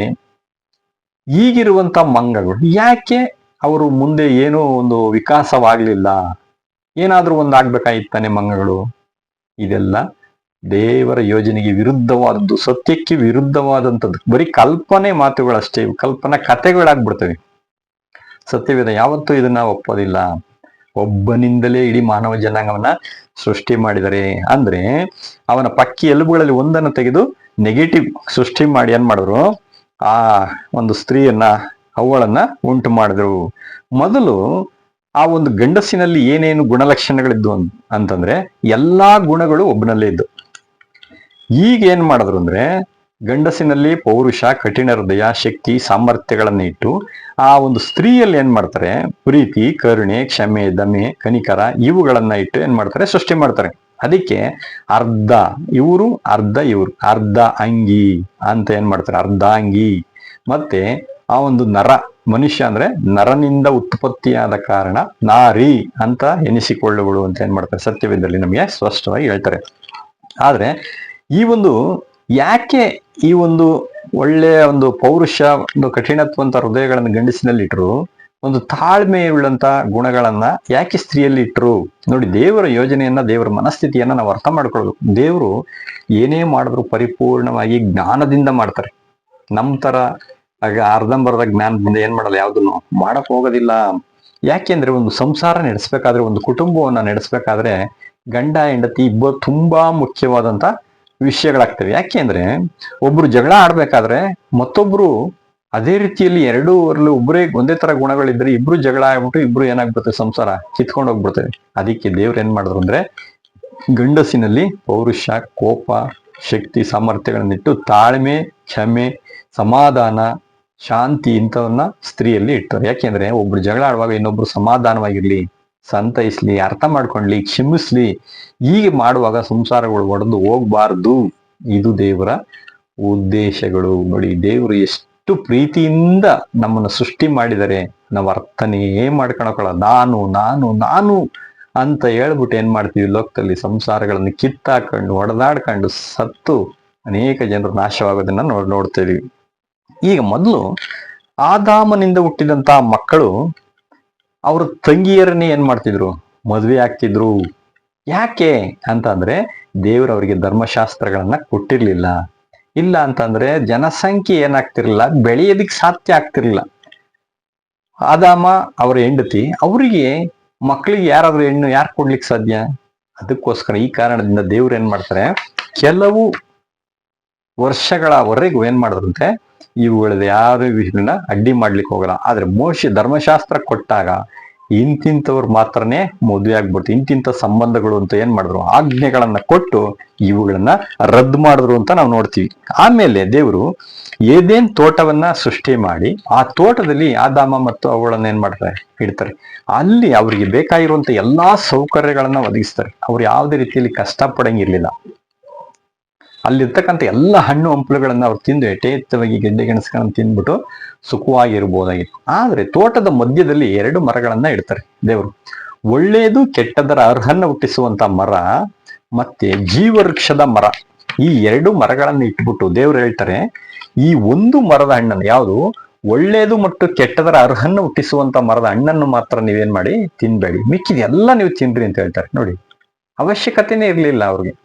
ಈಗಿರುವಂತ ಮಂಗಗಳು ಯಾಕೆ ಅವರು ಮುಂದೆ ಏನೋ ಒಂದು ವಿಕಾಸವಾಗ್ಲಿಲ್ಲ, ಏನಾದ್ರೂ ಒಂದು ಆಗ್ಬೇಕಾಗಿತ್ತಾನೆ ಮಂಗಗಳು. ಇದೆಲ್ಲ ದೇವರ ಯೋಜನೆಗೆ ವಿರುದ್ಧವಾದದ್ದು, ಸತ್ಯಕ್ಕೆ ವಿರುದ್ಧವಾದಂಥದ್ದು. ಬರೀ ಕಲ್ಪನೆ ಮಾತುಗಳಷ್ಟೇ, ಕಲ್ಪನಾ ಕಥೆಗಳಾಗ್ಬಿಡ್ತವೆ. ಸತ್ಯವೇದ ಯಾವತ್ತೂ ಇದನ್ನ ಒಪ್ಪೋದಿಲ್ಲ. ಒಬ್ಬನಿಂದಲೇ ಇಡೀ ಮಾನವ ಜನಾಂಗವನ್ನ ಸೃಷ್ಟಿ ಮಾಡಿದರೆ ಅಂದ್ರೆ ಅವನ ಪಕ್ಕಿ ಎಲುಬುಗಳಲ್ಲಿ ಒಂದನ್ನು ತೆಗೆದು ನೆಗೆಟಿವ್ ಸೃಷ್ಟಿ ಮಾಡಿ ಏನ್ ಮಾಡಿದ್ರು, ಆ ಒಂದು ಸ್ತ್ರೀಯನ್ನ, ಅವಳನ್ನ ಉಂಟು ಮಾಡಿದ್ರು. ಮೊದಲು ಆ ಒಂದು ಗಂಡಸಿನಲ್ಲಿ ಏನೇನು ಗುಣಲಕ್ಷಣಗಳಿದ್ದು ಅಂತಂದ್ರೆ ಎಲ್ಲಾ ಗುಣಗಳು ಒಬ್ಬನಲ್ಲೇ ಇದ್ದು. ಈಗ ಏನ್ ಮಾಡಿದ್ರು ಅಂದ್ರೆ ಗಂಡಸಿನಲ್ಲಿ ಪೌರುಷ, ಕಠಿಣ ಹೃದಯ, ಶಕ್ತಿ, ಸಾಮರ್ಥ್ಯಗಳನ್ನ ಇಟ್ಟು ಆ ಒಂದು ಸ್ತ್ರೀಯಲ್ಲಿ ಏನ್ ಮಾಡ್ತಾರೆ, ಪ್ರೀತಿ, ಕರುಣೆ, ಕ್ಷಮೆ, ದಮೆ, ಕನಿಕರ ಇವುಗಳನ್ನ ಇಟ್ಟು ಏನ್ ಮಾಡ್ತಾರೆ, ಸೃಷ್ಟಿ ಮಾಡ್ತಾರೆ. ಅದಕ್ಕೆ ಅರ್ಧ ಇವರು ಅರ್ಧ ಇವರು, ಅರ್ಧ ಅಂಗಿ ಅಂತ ಏನ್ ಮಾಡ್ತಾರೆ, ಅರ್ಧಾಂಗಿ. ಮತ್ತೆ ಆ ಒಂದು ನರ, ಮನುಷ್ಯ ಅಂದ್ರೆ ನರನಿಂದ ಉತ್ಪತ್ತಿಯಾದ ಕಾರಣ ನಾರಿ ಅಂತ ಎನಿಸಿಕೊಳ್ಳುಗಳು ಅಂತ ಏನ್ ಮಾಡ್ತಾರೆ, ಸತ್ಯವೇದದಲ್ಲಿ ನಮಗೆ ಸ್ಪಷ್ಟವಾಗಿ ಹೇಳ್ತಾರೆ. ಆದ್ರೆ ಈ ಒಂದು ಯಾಕೆ ಈ ಒಂದು ಒಳ್ಳೆಯ ಒಂದು ಪೌರುಷ, ಒಂದು ಕಠಿಣತ್ವ ಅಂತ ಹೃದಯಗಳನ್ನು ಗಂಡಸಿನಲ್ಲಿ ಇಟ್ರು, ಒಂದು ತಾಳ್ಮೆ ಉಳ್ಳಂತ ಗುಣಗಳನ್ನ ಯಾಕೆ ಸ್ತ್ರೀಯಲ್ಲಿ ಇಟ್ರು ನೋಡಿ. ದೇವರ ಯೋಜನೆಯನ್ನ, ದೇವರ ಮನಸ್ಥಿತಿಯನ್ನ ನಾವು ಅರ್ಥ ಮಾಡ್ಕೊಳ್ಬೇಕು. ದೇವರು ಏನೇ ಮಾಡಿದ್ರು ಪರಿಪೂರ್ಣವಾಗಿ ಜ್ಞಾನದಿಂದ ಮಾಡ್ತಾರೆ. ನಮ್ ತರ ಆಗ ಅರ್ಧಂಬರ್ಧ ಜ್ಞಾನದಿಂದ ಏನ್ ಮಾಡಲ್ಲ, ಯಾವ್ದನ್ನು ಮಾಡಕ್ ಹೋಗೋದಿಲ್ಲ. ಯಾಕೆಂದ್ರೆ ಒಂದು ಸಂಸಾರ ನಡೆಸ್ಬೇಕಾದ್ರೆ, ಒಂದು ಕುಟುಂಬವನ್ನ ನಡೆಸ್ಬೇಕಾದ್ರೆ ಗಂಡ ಹೆಂಡತಿ ಇಬ್ಬರು ತುಂಬಾ ಮುಖ್ಯವಾದಂತ ವಿಷಯಗಳಾಗ್ತವೆ. ಯಾಕೆಂದ್ರೆ ಒಬ್ರು ಜಗಳ ಆಡ್ಬೇಕಾದ್ರೆ ಮತ್ತೊಬ್ರು ಅದೇ ರೀತಿಯಲ್ಲಿ ಎರಡೂರಲ್ಲಿ ಒಬ್ಬರೇ ಒಂದೇ ತರ ಗುಣಗಳಿದ್ರೆ ಇಬ್ರು ಜಗಳ ಆಗ್ಬಿಟ್ಟು ಇಬ್ರು ಏನಾಗ್ಬಿಡುತ್ತೆ, ಸಂಸಾರ ಕಿತ್ಕೊಂಡು ಹೋಗ್ಬಿಡ್ತೇವೆ. ಅದಕ್ಕೆ ದೇವ್ರು ಏನ್ ಮಾಡಿದ್ರು ಅಂದ್ರೆ ಗಂಡಸಿನಲ್ಲಿ ಪೌರುಷ, ಕೋಪ, ಶಕ್ತಿ, ಸಾಮರ್ಥ್ಯಗಳನ್ನಿಟ್ಟು ತಾಳ್ಮೆ, ಕ್ಷಮೆ, ಸಮಾಧಾನ, ಶಾಂತಿ ಇಂಥವನ್ನ ಸ್ತ್ರೀಯಲ್ಲಿ ಇಟ್ಟರು. ಯಾಕೆಂದ್ರೆ ಒಬ್ರು ಜಗಳ ಆಡುವಾಗ ಇನ್ನೊಬ್ರು ಸಮಾಧಾನವಾಗಿರ್ಲಿ, ಸಂತೈಸ್ಲಿ, ಅರ್ಥ ಮಾಡ್ಕೊಂಡ್ಲಿ, ಕ್ಷಮಿಸ್ಲಿ. ಹೀಗೆ ಮಾಡುವಾಗ ಸಂಸಾರಗಳು ಒಡೆದು ಹೋಗ್ಬಾರ್ದು. ಇದು ದೇವರ ಉದ್ದೇಶಗಳು ನೋಡಿ. ದೇವರು ಎಷ್ಟು ಪ್ರೀತಿಯಿಂದ ನಮ್ಮನ್ನು ಸೃಷ್ಟಿ ಮಾಡಿದರೆ ನಾವು ಅರ್ಥನೇ ಮಾಡ್ಕೊಳಕಲ್ಲ. ನಾನು ನಾನು ನಾನು ಅಂತ ಹೇಳ್ಬಿಟ್ಟು ಏನ್ ಮಾಡ್ತೀವಿ, ಲೋಕದಲ್ಲಿ ಸಂಸಾರಗಳನ್ನು ಕಿತ್ತಾಕೊಂಡು ಹೊಡೆದಾಡ್ಕೊಂಡು ಸತ್ತು ಅನೇಕ ಜನರು ನಾಶವಾಗೋದನ್ನ ನೋಡ್ತೇವೆ. ಈಗ ಮೊದಲು ಆದಾಮನಿಂದ ಹುಟ್ಟಿದಂತ ಮಕ್ಕಳು ಅವ್ರ ತಂಗಿಯರನ್ನೇ ಏನ್ ಮಾಡ್ತಿದ್ರು, ಮದ್ವೆ ಆಗ್ತಿದ್ರು. ಯಾಕೆ ಅಂತಂದ್ರೆ ದೇವರು ಅವರಿಗೆ ಧರ್ಮಶಾಸ್ತ್ರಗಳನ್ನ ಕೊಟ್ಟಿರ್ಲಿಲ್ಲ. ಇಲ್ಲ ಅಂತಂದ್ರೆ ಜನಸಂಖ್ಯೆ ಏನಾಗ್ತಿರ್ಲಿಲ್ಲ, ಬೆಳೆಯೋದಿಕ್ ಸಾಧ್ಯ ಆಗ್ತಿರ್ಲಿಲ್ಲ. ಆದಾಮ ಅವರ ಹೆಂಡತಿ, ಅವರಿಗೆ ಮಕ್ಕಳಿಗೆ ಯಾರಾದ್ರೂ ಹೆಣ್ಣು ಯಾರು ಕೊಡ್ಲಿಕ್ಕೆ ಸಾಧ್ಯ? ಅದಕ್ಕೋಸ್ಕರ ಈ ಕಾರಣದಿಂದ ದೇವ್ರು ಏನ್ ಮಾಡ್ತಾರೆ, ಕೆಲವು ವರ್ಷಗಳವರೆಗೂ ಏನ್ ಮಾಡಿದ್ರಂತೆ, ಇವುಗಳದ ಯಾರು ಇದನ್ನ ಅಡ್ಡಿ ಮಾಡ್ಲಿಕ್ಕೆ ಹೋಗಲ್ಲ. ಆದ್ರೆ ಮೋಶೆ ಧರ್ಮಶಾಸ್ತ್ರ ಕೊಟ್ಟಾಗ ಇಂತಿಂತವ್ರು ಮಾತ್ರನೇ ಮದುವೆ ಆಗ್ಬಿಡ್ತು, ಇಂತಿಂತ ಸಂಬಂಧಗಳು ಅಂತ ಏನ್ ಮಾಡಿದ್ರು, ಆಜ್ಞೆಗಳನ್ನ ಕೊಟ್ಟು ಇವುಗಳನ್ನ ರದ್ದು ಮಾಡಿದ್ರು ಅಂತ ನಾವು ನೋಡ್ತೀವಿ. ಆಮೇಲೆ ದೇವರು ಏದೇನ್ ತೋಟವನ್ನ ಸೃಷ್ಟಿ ಮಾಡಿ ಆ ತೋಟದಲ್ಲಿ ಆದಾಮ ಮತ್ತು ಅವುಗಳನ್ನ ಏನ್ ಮಾಡ್ತಾರೆ, ಇಡ್ತಾರೆ. ಅಲ್ಲಿ ಅವರಿಗೆ ಬೇಕಾಗಿರುವಂತ ಎಲ್ಲಾ ಸೌಕರ್ಯಗಳನ್ನ ಒದಗಿಸ್ತಾರೆ. ಅವ್ರು ಯಾವುದೇ ರೀತಿಯಲ್ಲಿ ಕಷ್ಟ ಪಡಂಗಿರ್ಲಿಲ್ಲ. ಅಲ್ಲಿರ್ತಕ್ಕಂಥ ಎಲ್ಲ ಹಣ್ಣು ಹಂಪಲುಗಳನ್ನ ಅವ್ರು ತಿಂದು ಯಥೇಚ್ಛವಾಗಿ ಗೆಡ್ಡೆ ಗೆಣಸುಗಳನ್ನ ತಿಂದ್ಬಿಟ್ಟು ಸುಖವಾಗಿರ್ಬೋದಾಗಿತ್ತು. ಆದ್ರೆ ತೋಟದ ಮಧ್ಯದಲ್ಲಿ 2 ಮರಗಳನ್ನ ಇಡ್ತಾರೆ ದೇವರು. ಒಳ್ಳೆಯದು ಕೆಟ್ಟದರ ಅರ್ಹನ್ನ ಹುಟ್ಟಿಸುವಂತ ಮರ ಮತ್ತೆ ಜೀವವೃಕ್ಷದ ಮರ, ಈ 2 ಮರಗಳನ್ನ ಇಟ್ಬಿಟ್ಟು ದೇವ್ರು ಹೇಳ್ತಾರೆ, ಈ ಒಂದು ಮರದ ಹಣ್ಣನ್ನು, ಯಾವುದು ಒಳ್ಳೆಯದು ಮತ್ತು ಕೆಟ್ಟದರ ಅರ್ಹನ್ನ ಹುಟ್ಟಿಸುವಂತ ಮರದ ಹಣ್ಣನ್ನು ಮಾತ್ರ ನೀವೇನ್ ಮಾಡಿ ತಿನ್ಬೇಡಿ, ಮಿಕ್ಕಿದ ಎಲ್ಲ ನೀವು ತಿನ್ರಿ ಅಂತ ಹೇಳ್ತಾರೆ. ನೋಡಿ, ಅವಶ್ಯಕತೆನೇ ಇರ್ಲಿಲ್ಲ ಅವ್ರಿಗೆ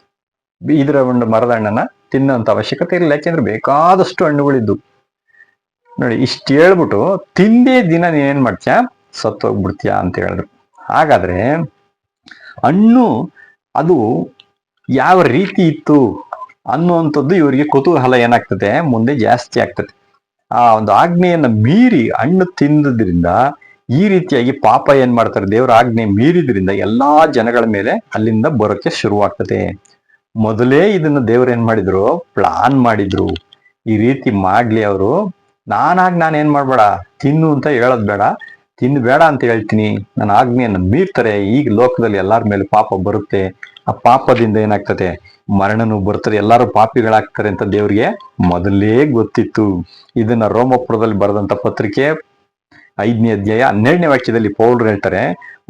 ಇದರ ಒಂದು ಮರದ ಹಣ್ಣನ್ನ ತಿನ್ನೋಂತ ಅವಶ್ಯಕತೆ ಇರಲಿಲ್ಲ. ಯಾಕೆಂದ್ರೆ ಬೇಕಾದಷ್ಟು ಹಣ್ಣುಗಳಿದ್ದು. ನೋಡಿ, ಇಷ್ಟು ಹೇಳ್ಬಿಟ್ಟು ತಿಂದೇ ದಿನ ನೀನೇನ್ ಮಾಡ್ತೀಯ, ಸತ್ತೋಗ್ಬಿಡ್ತೀಯ ಅಂತ ಹೇಳಿದ್ರು. ಹಾಗಾದ್ರೆ ಹಣ್ಣು ಅದು ಯಾವ ರೀತಿ ಇತ್ತು ಅನ್ನುವಂಥದ್ದು ಇವರಿಗೆ ಕುತೂಹಲ ಏನಾಗ್ತದೆ, ಮುಂದೆ ಜಾಸ್ತಿ ಆಗ್ತದೆ. ಆ ಒಂದು ಆಜ್ಞೆಯನ್ನ ಮೀರಿ ಹಣ್ಣು ತಿಂದದ್ರಿಂದ ಈ ರೀತಿಯಾಗಿ ಪಾಪ ಏನ್ ಮಾಡ್ತಾರೆ, ದೇವರ ಆಜ್ಞೆ ಮೀರಿದ್ರಿಂದ ಎಲ್ಲಾ ಜನಗಳ ಮೇಲೆ ಅಲ್ಲಿಂದ ಬರೋಕೆ ಶುರುವಾಗ್ತದೆ. ಮೊದಲೇ ಇದನ್ನ ದೇವ್ರು ಏನ್ ಮಾಡಿದ್ರು, ಪ್ಲಾನ್ ಮಾಡಿದ್ರು. ಈ ರೀತಿ ಮಾಡ್ಲಿ ಅವರು, ನಾನು ಏನ್ ಮಾಡ್ಬೇಡ, ತಿನ್ನು ಅಂತ ಹೇಳೋದ್ ಬೇಡ, ತಿನ್ಬೇಡ ಅಂತ ಹೇಳ್ತೀನಿ, ನನ್ನ ಆಜ್ಞೆಯನ್ನು ಮೀರ್ತಾರೆ, ಈಗ ಲೋಕದಲ್ಲಿ ಎಲ್ಲಾರ ಮೇಲೆ ಪಾಪ ಬರುತ್ತೆ. ಆ ಪಾಪದಿಂದ ಏನಾಗ್ತದೆ, ಮರಣನೂ ಬರ್ತದೆ, ಎಲ್ಲಾರು ಪಾಪಿಗಳಾಗ್ತಾರೆ ಅಂತ ದೇವ್ರಿಗೆ ಮೊದಲೇ ಗೊತ್ತಿತ್ತು. ಇದನ್ನ ರೋಮಪುರದಲ್ಲಿ ಬರೆದಂತ ಪತ್ರಿಕೆ 5ನೇ ಅಧ್ಯಾಯ 12ನೇ ವಾಕ್ಯದಲ್ಲಿ ಪೌಲರು ಹೇಳ್ತಾರೆ,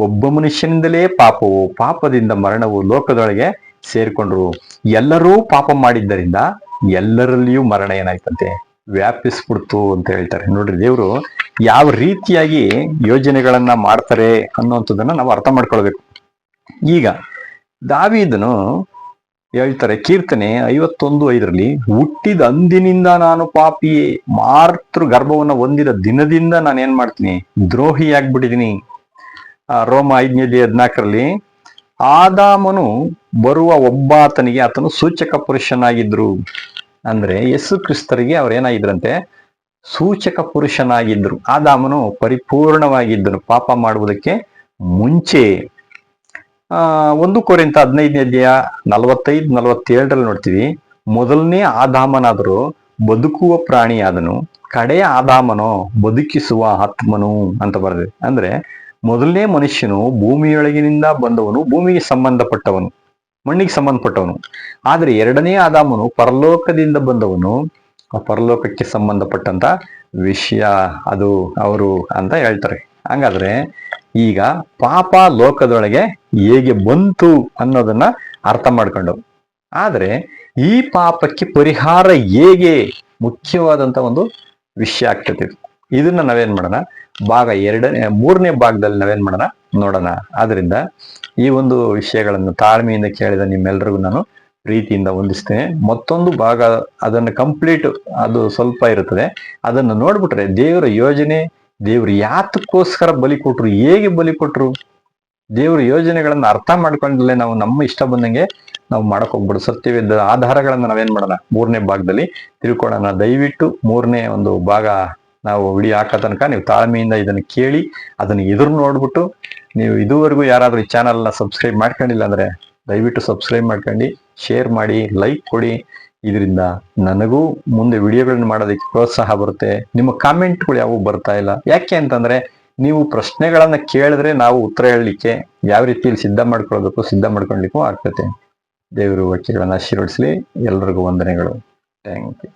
ಒಬ್ಬ ಮನುಷ್ಯನಿಂದಲೇ ಪಾಪವು, ಪಾಪದಿಂದ ಮರಣವು ಲೋಕದೊಳಗೆ ಸೇರ್ಕೊಂಡ್ರು. ಎಲ್ಲರೂ ಪಾಪ ಮಾಡಿದ್ದರಿಂದ ಎಲ್ಲರಲ್ಲಿಯೂ ಮರಣ ಏನಾಯ್ತಂತೆ, ವ್ಯಾಪಿಸ್ಬಿಡ್ತು ಅಂತ ಹೇಳ್ತಾರೆ. ನೋಡ್ರಿ, ದೇವ್ರು ಯಾವ ರೀತಿಯಾಗಿ ಯೋಜನೆಗಳನ್ನ ಮಾಡ್ತಾರೆ ಅನ್ನುವಂಥದ್ದನ್ನ ನಾವು ಅರ್ಥ ಮಾಡ್ಕೊಳ್ಬೇಕು. ಈಗ ದಾವೀದನು ಹೇಳ್ತಾರೆ ಕೀರ್ತನೆ 51:5 ಹುಟ್ಟಿದ ಅಂದಿನಿಂದ ನಾನು ಪಾಪಿಯೇ, ಮಾತೃ ಗರ್ಭವನ್ನ ಹೊಂದಿದ ದಿನದಿಂದ ನಾನು ಏನ್ ಮಾಡ್ತೀನಿ, ದ್ರೋಹಿ ಆಗ್ಬಿಟ್ಟಿದೀನಿ. ರೋಮ 5:14 ಆದಾಮನು ಬರುವ ಒಬ್ಬಾತನಿಗೆ ಆತನು ಸೂಚಕ ಪುರುಷನಾಗಿದ್ರು. ಅಂದ್ರೆ ಯೇಸು ಕ್ರಿಸ್ತರಿಗೆ ಅವ್ರೇನಾಗಿದ್ರಂತೆ, ಸೂಚಕ ಪುರುಷನಾಗಿದ್ರು. ಆದಾಮನು ಪರಿಪೂರ್ಣವಾಗಿದ್ದನು ಪಾಪ ಮಾಡುವುದಕ್ಕೆ ಮುಂಚೆ. 1 ಕೊರಿಂಥ 15:45-47 ನೋಡ್ತೀವಿ, ಮೊದಲನೇ ಆದಾಮನಾದರೂ ಬದುಕುವ ಪ್ರಾಣಿಯಾದನು, ಕಡೆಯ ಆದಾಮನೋ ಬದುಕಿಸುವ ಆತ್ಮನು ಅಂತ ಬರೆದಿದೆ. ಅಂದ್ರೆ ಮೊದಲನೇ ಮನುಷ್ಯನು ಭೂಮಿಯೊಳಗಿನಿಂದ ಬಂದವನು, ಭೂಮಿಗೆ ಸಂಬಂಧಪಟ್ಟವನು, ಮಣ್ಣಿಗೆ ಸಂಬಂಧಪಟ್ಟವನು. ಆದ್ರೆ ಎರಡನೇ ಆದಾಮನು ಪರಲೋಕದಿಂದ ಬಂದವನು, ಪರಲೋಕಕ್ಕೆ ಸಂಬಂಧಪಟ್ಟಂತ ವಿಷಯ ಅದು ಅವರು ಅಂತ ಹೇಳ್ತಾರೆ. ಹಂಗಾದ್ರೆ ಈಗ ಪಾಪ ಲೋಕದೊಳಗೆ ಹೇಗೆ ಬಂತು ಅನ್ನೋದನ್ನ ಅರ್ಥ ಮಾಡ್ಕೊಂಡು, ಆದ್ರೆ ಈ ಪಾಪಕ್ಕೆ ಪರಿಹಾರ ಹೇಗೆ ಮುಖ್ಯವಾದಂತ ಒಂದು ವಿಷಯ ಆಗ್ತದೆ. ಇದನ್ನ ನಾವೇನ್ ಮಾಡೋಣ, ಭಾಗ 3ನೇ ಭಾಗದಲ್ಲಿ ನಾವೇನ್ ಮಾಡೋಣ ನೋಡೋಣ. ಆದ್ರಿಂದ ಈ ಒಂದು ವಿಷಯಗಳನ್ನು ತಾಳ್ಮೆಯಿಂದ ಕೇಳಿದ ನಿಮ್ಮೆಲ್ರಿಗೂ ನಾನು ಪ್ರೀತಿಯಿಂದ ವಂದಿಸ್ತೇನೆ. ಮತ್ತೊಂದು ಭಾಗ ಅದನ್ನು ಕಂಪ್ಲೀಟ್, ಅದು ಸ್ವಲ್ಪ ಇರುತ್ತದೆ, ಅದನ್ನು ನೋಡ್ಬಿಟ್ರೆ ದೇವರ ಯೋಜನೆ, ದೇವ್ರು ಯಾತಕ್ಕೋಸ್ಕರ ಬಲಿ ಕೊಟ್ರು, ಹೇಗೆ ಬಲಿ ಕೊಟ್ರು, ದೇವ್ರ ಯೋಜನೆಗಳನ್ನ ಅರ್ಥ ಮಾಡ್ಕೊಂಡ್ಲೆ ನಾವು ನಮ್ಮ ಇಷ್ಟ ಬಂದಂಗೆ ನಾವು ಮಾಡಕ್ ಹೋಗ್ಬಿಡು. ಸತ್ಯವೇದ ಆಧಾರಗಳನ್ನ ನಾವೇನ್ ಮಾಡೋಣ 3ನೇ ಭಾಗದಲ್ಲಿ ತಿಳ್ಕೊಳ್ಳೋಣ. ದಯವಿಟ್ಟು 3ನೇ ಒಂದು ಭಾಗ ನಾವು ವಿಡಿಯೋ ಹಾಕೋ ತನಕ ನೀವು ತಾಳ್ಮೆಯಿಂದ ಇದನ್ನು ಕೇಳಿ ಅದನ್ನ ಎದುರು ನೋಡ್ಬಿಟ್ಟು, ನೀವು ಇದುವರೆಗೂ ಯಾರಾದ್ರೂ ಈ ಚಾನಲ್ನ ಸಬ್ಸ್ಕ್ರೈಬ್ ಮಾಡ್ಕೊಂಡಿಲ್ಲ ಅಂದ್ರೆ ದಯವಿಟ್ಟು ಸಬ್ಸ್ಕ್ರೈಬ್ ಮಾಡ್ಕೊಂಡು ಶೇರ್ ಮಾಡಿ, ಲೈಕ್ ಕೊಡಿ. ಇದರಿಂದ ನನಗೂ ಮುಂದೆ ವಿಡಿಯೋಗಳನ್ನ ಮಾಡೋದಕ್ಕೆ ಪ್ರೋತ್ಸಾಹ ಬರುತ್ತೆ. ನಿಮ್ಮ ಕಾಮೆಂಟ್ಗಳು ಯಾವೂ ಬರ್ತಾ ಇಲ್ಲ. ಯಾಕೆ ಅಂತಂದ್ರೆ ನೀವು ಪ್ರಶ್ನೆಗಳನ್ನ ಕೇಳಿದ್ರೆ ನಾವು ಉತ್ತರ ಹೇಳಲಿಕ್ಕೆ ಯಾವ ರೀತಿಯಲ್ಲಿ ಸಿದ್ಧ ಮಾಡ್ಕೊಳ್ಲಿಕ್ಕೂ ಆಗ್ತದೆ. ದೇವರು ವಾಕ್ಯಗಳನ್ನ ಆಶೀರ್ವದಿಸಲಿ. ಎಲ್ಲರಿಗೂ ವಂದನೆಗಳು. Thank you.